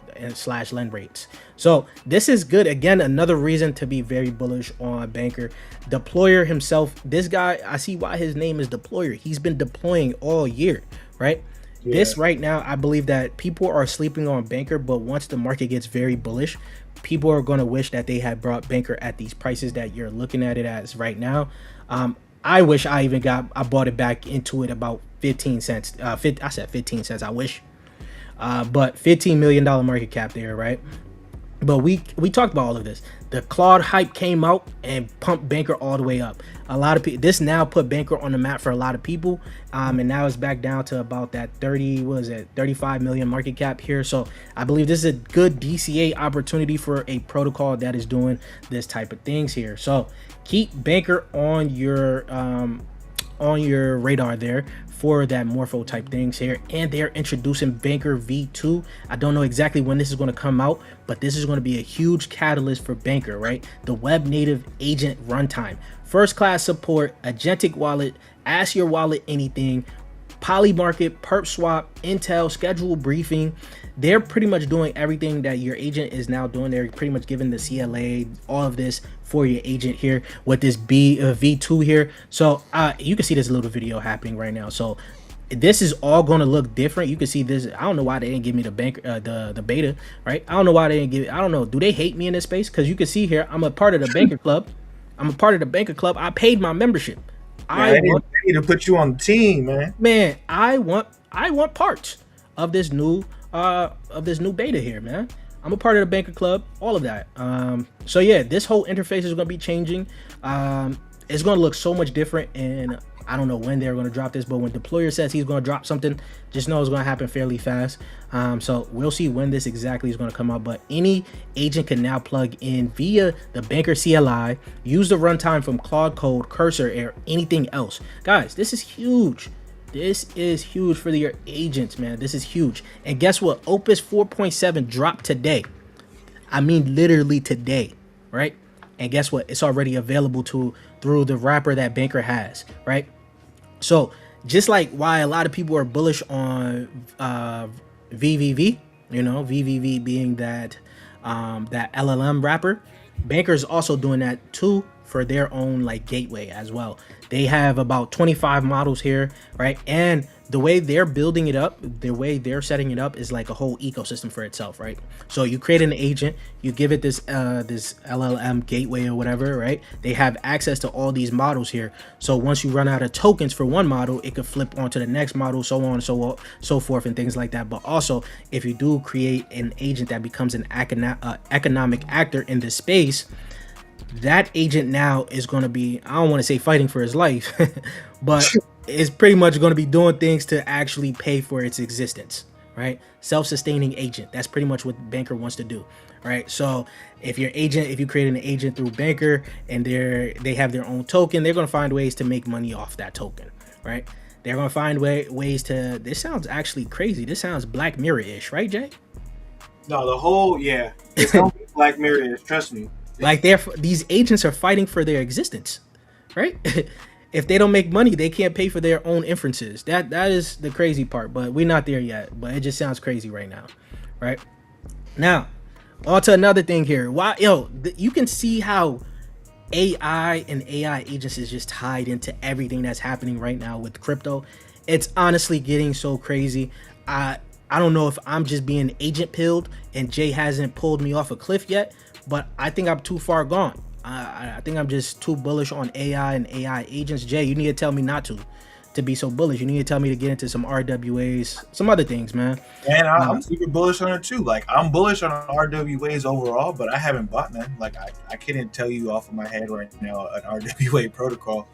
/ lend rates. So this is good. Again, another reason to be very bullish on Banker. Deployer himself, this guy, I see why his name is Deployer. He's been deploying all year, right? Yeah. This right now, I believe that people are sleeping on Banker, but once the market gets very bullish, people are going to wish that they had brought Banker at these prices that you're looking at it as right now. I wish I bought it back into it about 15 cents. I said 15 cents. I wish. But $15 million market cap there, right? But we talked about all of this. The Claude hype came out and pumped Banker all the way up. A lot of people, this now put Banker on the map for a lot of people. And now it's back down to about that 35 million market cap here. So I believe this is a good DCA opportunity for a protocol that is doing this type of things here. So keep Banker on your radar there for that Morpho type things here. And they're introducing Banker V2. I don't know exactly when this is going to come out, but this is going to be a huge catalyst for Banker, right? The web native agent runtime, first class support, agentic wallet, ask your wallet anything, Polymarket, perp swap, intel, schedule briefing. They're pretty much doing everything that your agent is now doing. They're pretty much giving the CLA, all of this for your agent here with this V2 here. So you can see this little video happening right now. So this is all going to look different. You can see this. I don't know why they didn't give me the the beta, right? I don't know why they didn't give it. I don't know. Do they hate me in this space? Because you can see here, I'm a part of the Banker Club. I paid my membership. I need to put you on the team, man. Man, I want parts of this new beta here, man. I'm a part of the Banker Club, all of that. So yeah, this whole interface is going to be changing. It's going to look so much different, and I don't know when they're going to drop this, but when Deployer says he's going to drop something, just know it's going to happen fairly fast. So we'll see when this exactly is going to come out, but any agent can now plug in via the Banker CLI, use the runtime from Claude Code, Cursor, or anything else. Guys, this is huge. This is huge for your agents, man. This is huge. And guess what? Opus 4.7 dropped today. I mean, literally today, right? And guess what? It's already available through the wrapper that Banker has, right? So just like why a lot of people are bullish on VVV, you know, VVV being that LLM wrapper, Banker is also doing that too for their own like gateway as well. They have about 25 models here, right? And the way they're building it up, the way they're setting it up is like a whole ecosystem for itself, right? So you create an agent, you give it this LLM gateway or whatever, right? They have access to all these models here. So once you run out of tokens for one model, it could flip onto the next model, so on and so forth and things like that. But also, if you do create an agent that becomes an economic actor in this space, that agent now is going to be, I don't want to say fighting for his life, but it's pretty much going to be doing things to actually pay for its existence, right? Self-sustaining agent. That's pretty much what Banker wants to do, right? So if you create an agent through Banker and they have their own token, they're going to find ways to make money off that token, right? They're going to find ways to, this sounds actually crazy. This sounds Black Mirror-ish, right, Jay? No, it's going to be Black Mirror-ish, trust me. Like these agents are fighting for their existence, right? If they don't make money, they can't pay for their own inferences. That is the crazy part, but we're not there yet. But it just sounds crazy right now, right? Now, on to another thing here. You can see how AI and AI agents is just tied into everything that's happening right now with crypto. It's honestly getting so crazy. I don't know if I'm just being agent pilled and Jay hasn't pulled me off a cliff yet, but I think I'm too far gone. I think I'm just too bullish on AI and AI agents. Jay, you need to tell me not to be so bullish. You need to tell me to get into some RWAs, some other things, man. And I'm super bullish on it too. Like I'm bullish on RWAs overall, but I haven't bought none. Like I couldn't tell you off of my head right now an RWA protocol.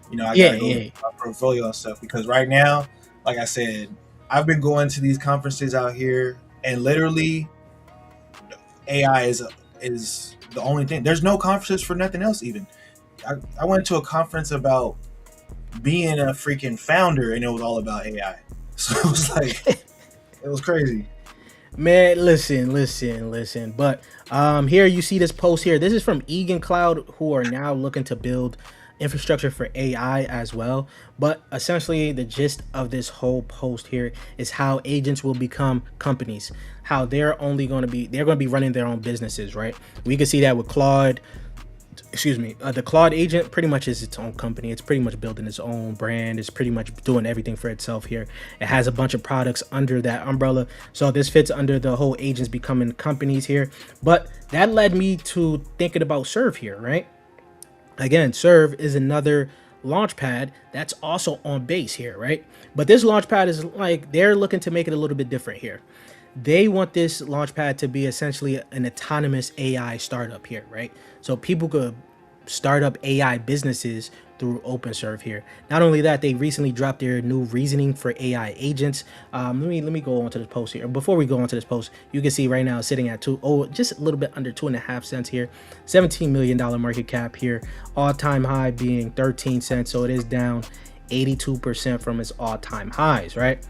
You know, I gotta go my portfolio and stuff because right now, like I said, I've been going to these conferences out here, and literally, AI is the only thing. There's no conferences for nothing else. Even I went to a conference about being a freaking founder, and it was all about AI. So it was like it was crazy. Man, listen. But here you see this post here. This is from Egan Cloud, who are now looking to build infrastructure for AI as well. But essentially the gist of this whole post here is how agents will become companies, how they're going to be running their own businesses, right? We can see that with Claude. The Claude agent pretty much is its own company. It's pretty much building its own brand. It's pretty much doing everything for itself here. It has a bunch of products under that umbrella. So this fits under the whole agents becoming companies here. But that led me to thinking about Serve here, right? Again, Serve is another launchpad that's also on base here, right? But this launchpad is like, they're looking to make it a little bit different here. They want this launchpad to be essentially an autonomous AI startup here, right? So people could start up AI businesses through OpenServe here. Not only that, they recently dropped their new reasoning for AI agents. Let me go on to this post here. Before we go on to this post, you can see right now it's sitting at just a little bit under 2.5 cents here. $17 million market cap here. All-time high being 13 cents. So it is down 82% from its all-time highs, right?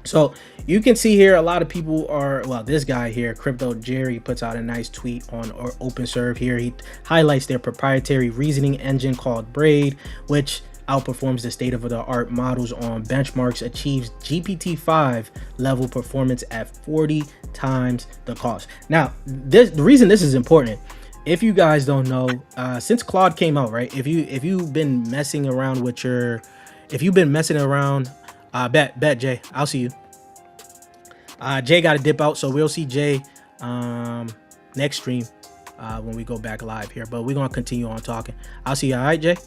So you can see here a lot of people are, well, this guy here, Crypto Jerry, puts out a nice tweet on OpenServe here. He highlights their proprietary reasoning engine called Braid, which outperforms the state-of-the-art models on benchmarks, achieves GPT-5 level performance at 40 times the cost. Now, the reason this is important, if you guys don't know, since Claude came out, right? If you've been messing around with bet Jay, I'll see you. Jay got to dip out, so we'll see Jay next stream when we go back live here. But we're gonna continue on talking. I'll see you. All right, Jay.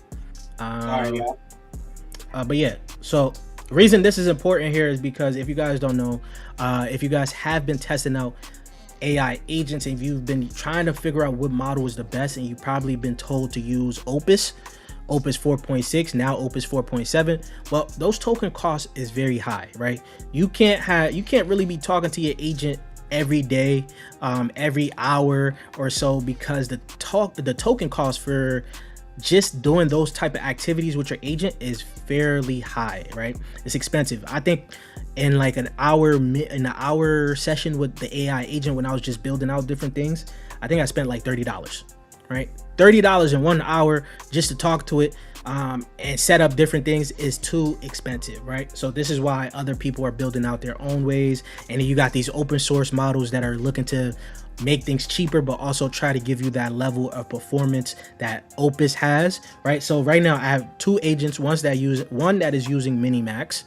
All right, yeah. But yeah, so the reason this is important here is because if you guys don't know, if you guys have been testing out AI agents and if you've been trying to figure out what model is the best, and you've probably been told to use Opus 4.6, now Opus 4.7, well, those token costs is very high, right? You can't really be talking to your agent every day, every hour or so, because the token cost for just doing those type of activities with your agent is fairly high, right? It's expensive. I think in like an hour session with the AI agent, when I was just building out different things, I think I spent like $30, right? $30 in 1 hour just to talk to it and set up different things is too expensive, right? So this is why other people are building out their own ways, and you got these open source models that are looking to make things cheaper but also try to give you that level of performance that Opus has, right? So right now I have two agents, one that is using Minimax,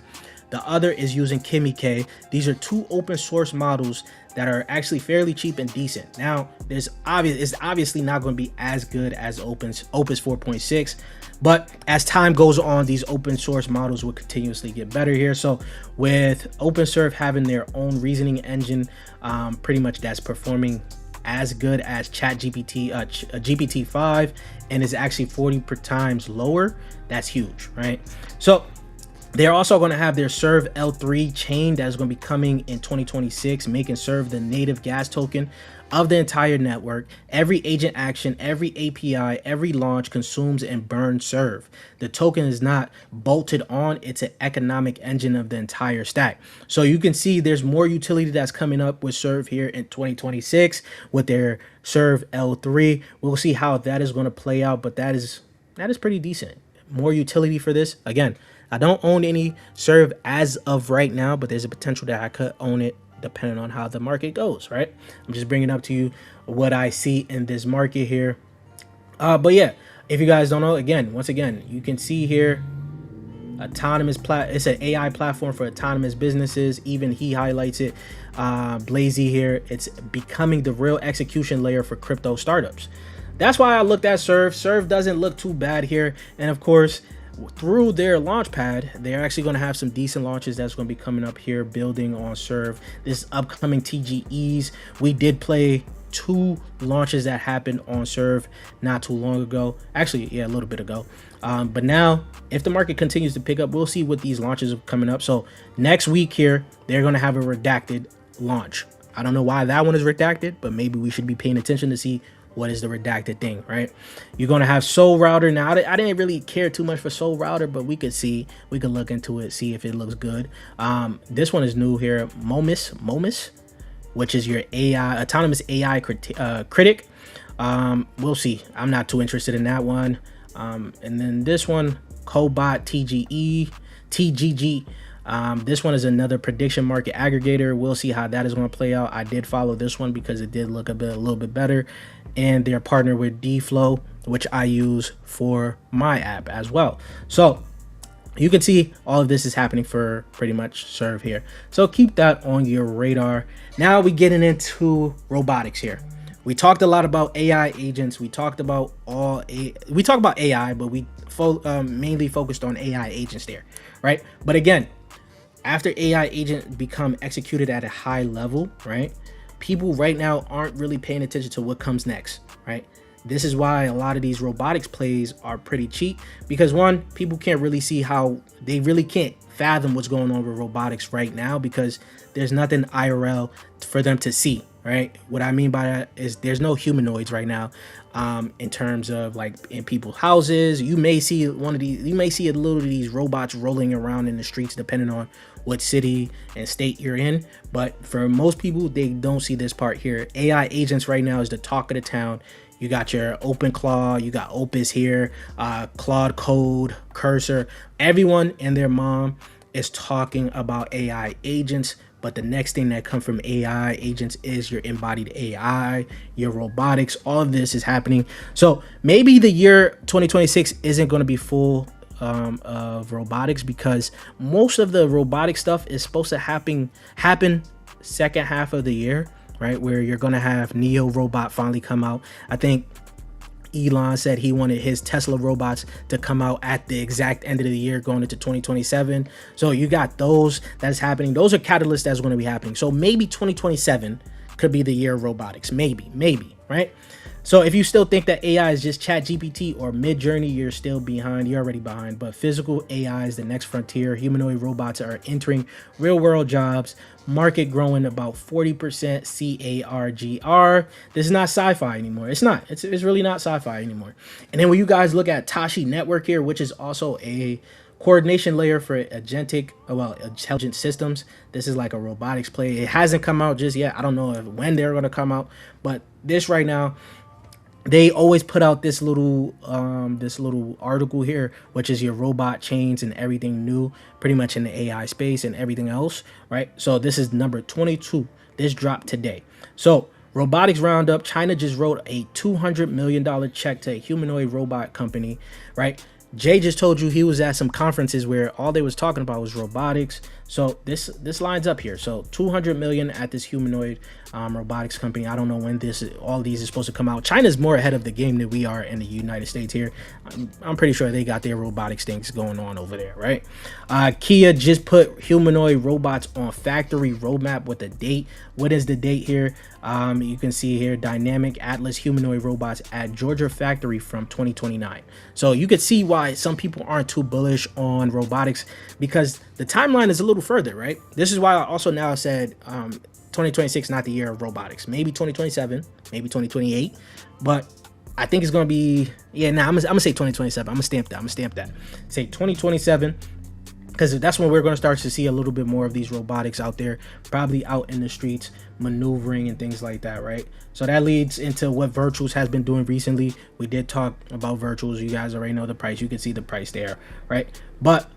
the other is using Kimmy. These are two open source models that are actually fairly cheap and decent. Now, it's obviously not going to be as good as Opus 4.6, but as time goes on, these open source models will continuously get better here. So with OpenServe having their own reasoning engine, pretty much that's performing as good as GPT-5 and is actually 40 times lower, that's huge, right? So they're also going to have their Serve L3 chain that is going to be coming in 2026, making Serve the native gas token of the entire network. Every agent action, every API, every launch consumes and burns Serve. The token is not bolted on, it's an economic engine of the entire stack. So you can see there's more utility that's coming up with Serve here in 2026 with their Serve L3. We'll see how that is going to play out, but that is pretty decent. More utility for this. Again, I don't own any Serve as of right now, but there's a potential that I could own it depending on how the market goes, right? I'm just bringing up to you what I see in this market here. But yeah, if you guys don't know, once again, you can see here, it's an AI platform for autonomous businesses. Even he highlights it, Blazy here. It's becoming the real execution layer for crypto startups. that's why I looked at Serve. Serve doesn't look too bad here. And of course, through their launch pad, they're actually going to have some decent launches that's going to be coming up here, building on Serve. This upcoming TGEs, we did play 2 launches that happened on Serve not too long ago. Actually, yeah, a little bit ago. But now, if the market continues to pick up, we'll see what these launches are coming up. So next week here, they're going to have a redacted launch. I don't know why that one is redacted, but maybe we should be paying attention to see what is the redacted thing, right? You're going to have Soul Router. Now, I didn't really care too much for Soul Router, but we could look into it, see if it looks good. This one is new here, Momus, which is your AI, autonomous AI critic. We'll see. I'm not too interested in that one. And then this one, Cobot TGG. This one is another prediction market aggregator. We'll see how that is going to play out. I did follow this one because it did look a little bit better, and they're partnered with DFlow, which I use for my app as well. So you can see all of this is happening for pretty much Serve here. So keep that on your radar. Now we getting into robotics here. We talked a lot about AI agents. We talked about AI, but we mainly focused on AI agents there, right? But again, after AI agent become executed at a high level, right? People right now aren't really paying attention to what comes next, right? This is why a lot of these robotics plays are pretty cheap, because one, people can't really see how, they really can't fathom what's going on with robotics right now, because there's nothing IRL for them to see, right? What I mean by that is there's no humanoids right now, in terms of like in people's houses. You may see a little of these robots rolling around in the streets, depending on what city and state you're in. But for most people, they don't see this part here. AI agents right now is the talk of the town. You got your OpenClaw, you got Opus here, Claude Code, Cursor. Everyone and their mom is talking about AI agents. But the next thing that comes from AI agents is your embodied AI, your robotics. All of this is happening. So maybe the year 2026 isn't going to be full of robotics, because most of the robotic stuff is supposed to happen second half of the year, right? Where you're going to have Neo Robot finally come out. I think Elon said he wanted his Tesla robots to come out at the exact end of the year, going into 2027. So you got those that's happening. Those are catalysts that's going to be happening. So maybe 2027 could be the year of robotics. Maybe, right? So if you still think that AI is just ChatGPT or Mid-Journey, you're still behind. You're already behind. But physical AI is the next frontier. Humanoid robots are entering real-world jobs. Market growing about 40% CAGR. This is not sci-fi anymore. It's not. It's really not sci-fi anymore. And then when you guys look at Tashi Network here, which is also a coordination layer for intelligent systems. This is like a robotics play. It hasn't come out just yet. I don't know when they're going to come out, but this right now, they always put out this little article here, which is your robot chains and everything new, pretty much in the AI space and everything else, right? So this is number 22. This dropped today. So robotics roundup, China just wrote a $200 million check to a humanoid robot company, right? Jay just told you he was at some conferences where all they was talking about was robotics. So this lines up here. So 200 million at this humanoid robotics company. I don't know when all these is supposed to come out. China's more ahead of the game than we are in the United States here. I'm pretty sure they got their robotics things going on over there, right? Kia just put humanoid robots on factory roadmap with a date. What is the date here? You can see here, dynamic Atlas humanoid robots at Georgia factory from 2029. So you could see why some people aren't too bullish on robotics, because the timeline is a little further, right? This is why I also now said 2026 not the year of robotics. Maybe 2027, maybe 2028, but I think it's gonna be, I'm gonna say 2027. I'm gonna stamp that. Say 2027, because that's when we're going to start to see a little bit more of these robotics out there, probably out in the streets, maneuvering and things like that, right? So that leads into what Virtuals has been doing recently. We did talk about Virtuals. You guys already know the price. You can see the price there, right? But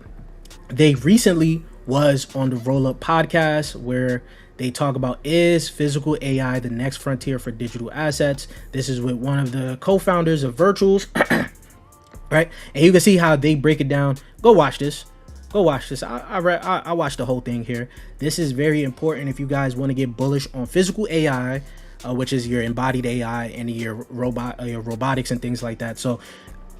they recently was on the Roll Up podcast, where they talk about, is physical AI the next frontier for digital assets? This is with one of the co-founders of Virtuals, right? And you can see how they break it down. Go watch this. I watched the whole thing here. This is very important if you guys want to get bullish on physical AI, which is your embodied AI and your robotics and things like that. So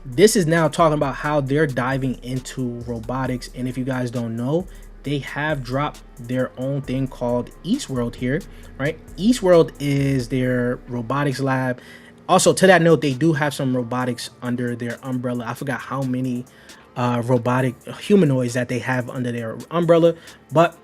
this is now talking about how they're diving into robotics. And if you guys don't know, they have dropped their own thing called Eastworld here, right? Eastworld is their robotics lab. Also, to that note, they do have some robotics under their umbrella. I forgot how many robotic humanoids that they have under their umbrella, but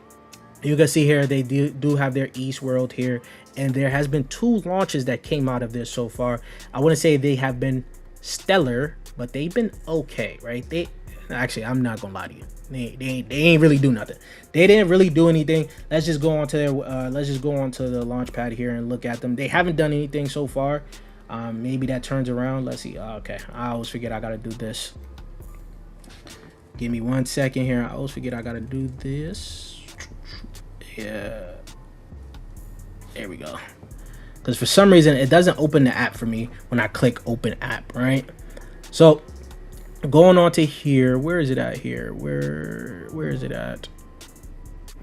you can see here they do have their Eastworld here, and there has been 2 launches that came out of this so far. I wouldn't say they have been stellar, but they've been okay, right? They actually, I'm not gonna lie to you, they ain't really do nothing. They didn't really do anything. Let's just go on to their the launch pad here and look at them. They haven't done anything so far. Maybe that turns around. Let's see. Okay, I always forget I gotta do this. Give me 1 second here. I always forget I gotta do this. Yeah, there we go. Because for some reason it doesn't open the app for me when I click open app, right? So going on to here, where is it at here? Where is it at?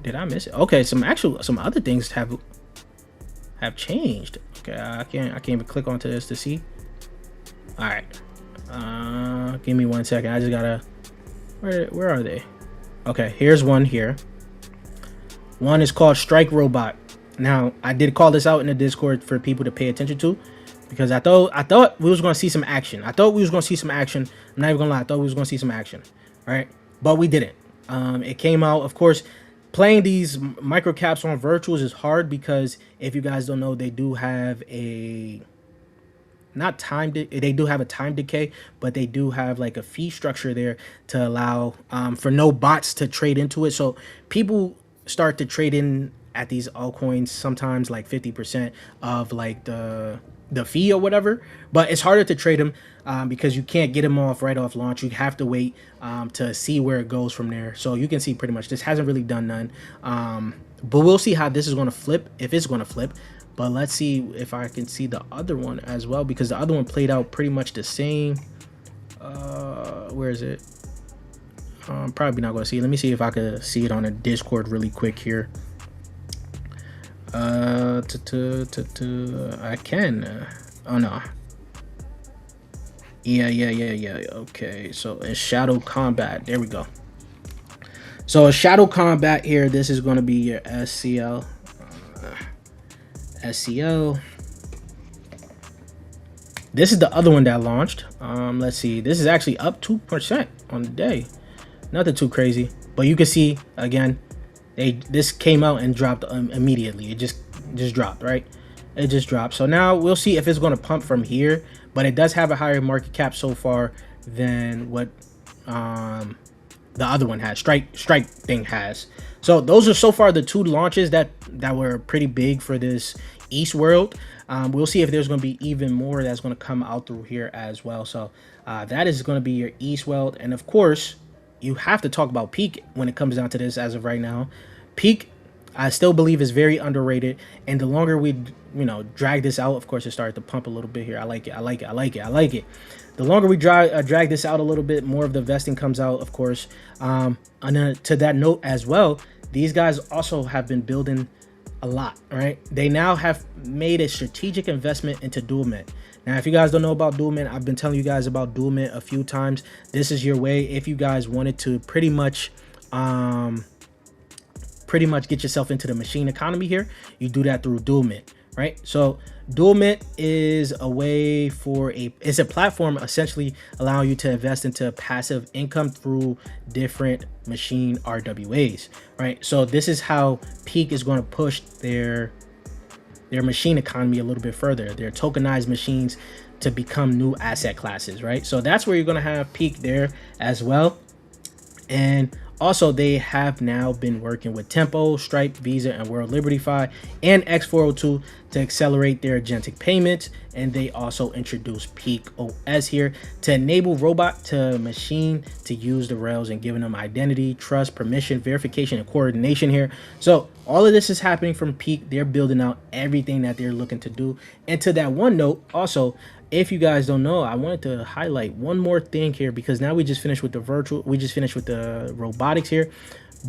Did I miss it? Okay, some other things have changed. Okay, I can't even click onto this to see. All right, give me 1 second. I just gotta, where are they? Okay, here's one here. One is called Strike Robot. Now, I did call this out in the Discord for people to pay attention to, because I thought we was going to see some action. I'm not even going to lie. I thought we was going to see some action, right? But we didn't. It came out, of course, playing these micro caps on virtuals is hard, because if you guys don't know, they do have a they do have a time decay, but they do have like a fee structure there to allow for no bots to trade into it. So people start to trade in at these altcoins sometimes like 50% of like the fee or whatever, but it's harder to trade them because you can't get them off right off launch. You have to wait to see where it goes from there. So you can see pretty much this hasn't really done none, but we'll see how this is going to flip, if it's going to flip. But let's see if I can see the other one as well, because the other one played out pretty much the same. Where is it? I'm probably not going to see it. Let me see if I could see it on a Discord really quick here. I can. Oh no. Yeah. Okay, so in Shadow Combat, there we go. So a Shadow Combat here, this is going to be your SCL. SCO. This is the other one that launched. Let's see. This is actually up 2% on the day. Nothing too crazy, but you can see again, this came out and dropped immediately. It just dropped, right? It just dropped. So now we'll see if it's going to pump from here, but it does have a higher market cap so far than what the other one has. Strike thing has. So those are so far the 2 launches that were pretty big for this Eastworld. We'll see if there's going to be even more that's going to come out through here as well. So that is going to be your Eastworld, and of course you have to talk about Peak when it comes down to this. As of right now, Peak, I still believe, is very underrated, and the longer we drag this out, of course it started to pump a little bit here. I like it. The longer we drag this out a little bit, more of the vesting comes out, of course. And to that note as well, these guys also have been building a lot, right? They now have made a strategic investment into dual mint. Now, if you guys don't know about dual mint, I've been telling you guys about dual mint a few times. This is your way if you guys wanted to pretty much get yourself into the machine economy here. You do that through dual mint, right? So dual mint is a way it's a platform essentially allowing you to invest into passive income through different machine RWAs, right? So this is how Peak is going to push their machine economy a little bit further, their tokenized machines, to become new asset classes, right? So that's where you're going to have Peak there as well. And also, they have now been working with Tempo, Stripe, Visa, and World LibertyFi and X402 to accelerate their agentic payments. And they also introduced Peak OS here to enable robot to machine to use the rails and giving them identity, trust, permission, verification, and coordination here. So all of this is happening from Peak. They're building out everything that they're looking to do. And to that one note, also, if you guys don't know, I wanted to highlight one more thing here, because now we just finished with the robotics here,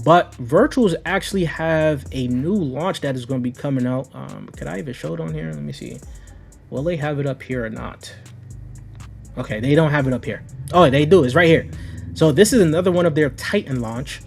But virtuals actually have a new launch that is going to be coming out. Could I even show it on here? Let me see. Will they have it up here or not? Okay, they don't have it up here. Oh, they do. It's right here. So this is another one of their Titan launch.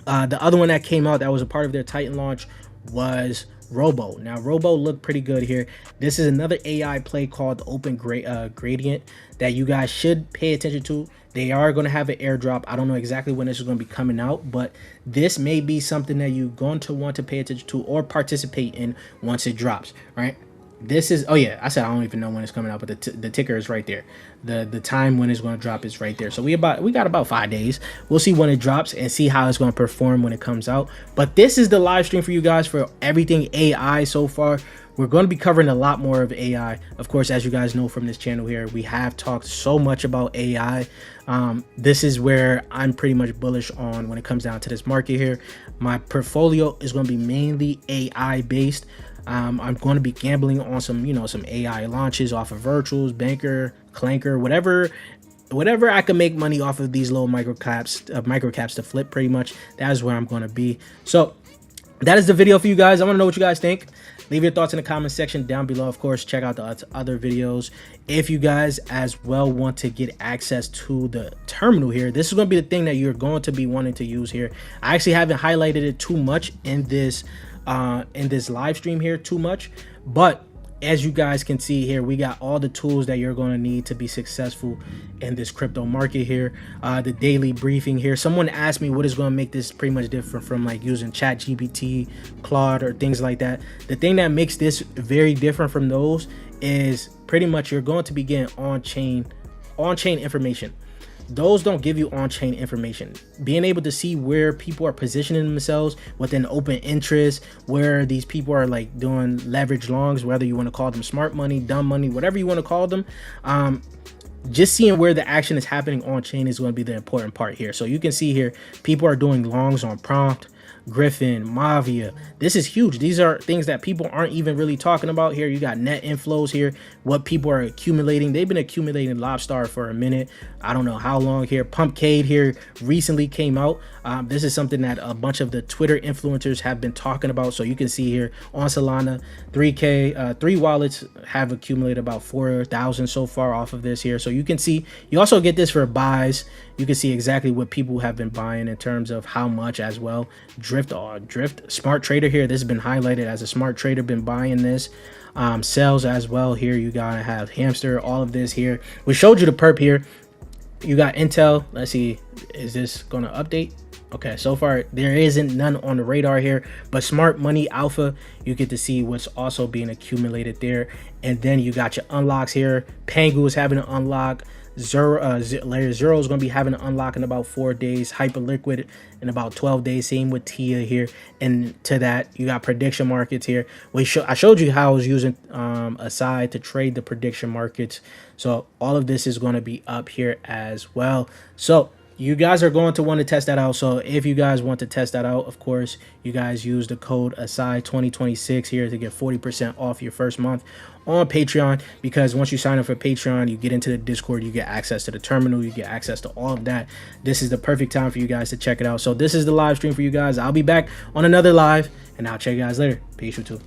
The other one that came out that was a part of their Titan launch was Robo. Now Robo looked pretty good here. This is another AI play called Open Gradient that you guys should pay attention to. They are going to have an airdrop. I don't know exactly when this is going to be coming out, but this may be something that you're going to want to pay attention to or participate in once it drops, right? This is, oh yeah, I said I don't even know when it's coming out, but the ticker is right there. The time when it's going to drop is right there. So we got about 5 days. We'll see when it drops and see how it's going to perform when it comes out. But this is the live stream for you guys for everything AI so far. We're going to be covering a lot more of AI. Of course, as you guys know from this channel here, we have talked so much about AI. This is where I'm pretty much bullish on when it comes down to this market here. My portfolio is going to be mainly AI based. I'm going to be gambling on some AI launches off of virtuals, banker, clanker, whatever I can make money off of these little microcaps to flip. Pretty much that is where I'm going to be. So that is the video for you guys. I want to know what you guys think. Leave your thoughts in the comment section down below. Of course, check out the other videos. If you guys as well want to get access to the terminal here, this is going to be the thing that you're going to be wanting to use here. I actually haven't highlighted it too much in this live stream here too much, but as you guys can see here, we got all the tools that you're going to need to be successful in this crypto market here. The daily briefing here. Someone asked me what is going to make this pretty much different from like using ChatGPT, Claude, or things like that. The thing that makes this very different from those is pretty much you're going to be getting on-chain information. Those don't give you on-chain information. Being able to see where people are positioning themselves within open interest, where these people are like doing leverage longs, whether you want to call them smart money, dumb money, whatever you want to call them, just seeing where the action is happening on chain is going to be the important part here. So you can see here, people are doing longs on Prompt, Griffin, Mavia. This is huge. These are things that people aren't even really talking about here. You got net inflows here, what people are accumulating. They've been accumulating Lobstar for a minute. I don't know how long here. Pumpcade here recently came out. This is something that a bunch of the Twitter influencers have been talking about. So you can see here on Solana, 3 wallets have accumulated about 4,000 so far off of this here. So you can see, you also get this for buys. You can see exactly what people have been buying in terms of how much as well. Drift smart trader here. This has been highlighted as a smart trader been buying this. Sales as well here. You gotta have Hamster, all of this here. We showed you the perp here. You got Intel. Let's see, is this gonna update? Okay, so far there isn't none on the radar here, but Smart Money Alpha, you get to see what's also being accumulated there. And then you got your unlocks here. Pangu is having an unlock. Layer 0 is going to be having an unlock in about 4 days. Hyperliquid in about 12 days. Same with Tia here. And to that, you got prediction markets here. I showed you how I was using Aside to trade the prediction markets. So all of this is going to be up here as well. So you guys are going to want to test that out. So if you guys want to test that out, of course, you guys use the code ASIDE2026 here to get 40% off your first month on Patreon, because once you sign up for Patreon, you get into the Discord, you get access to the terminal, you get access to all of that. This is the perfect time for you guys to check it out. So this is the live stream for you guys. I'll be back on another live, and I'll check you guys later. Peace, YouTube.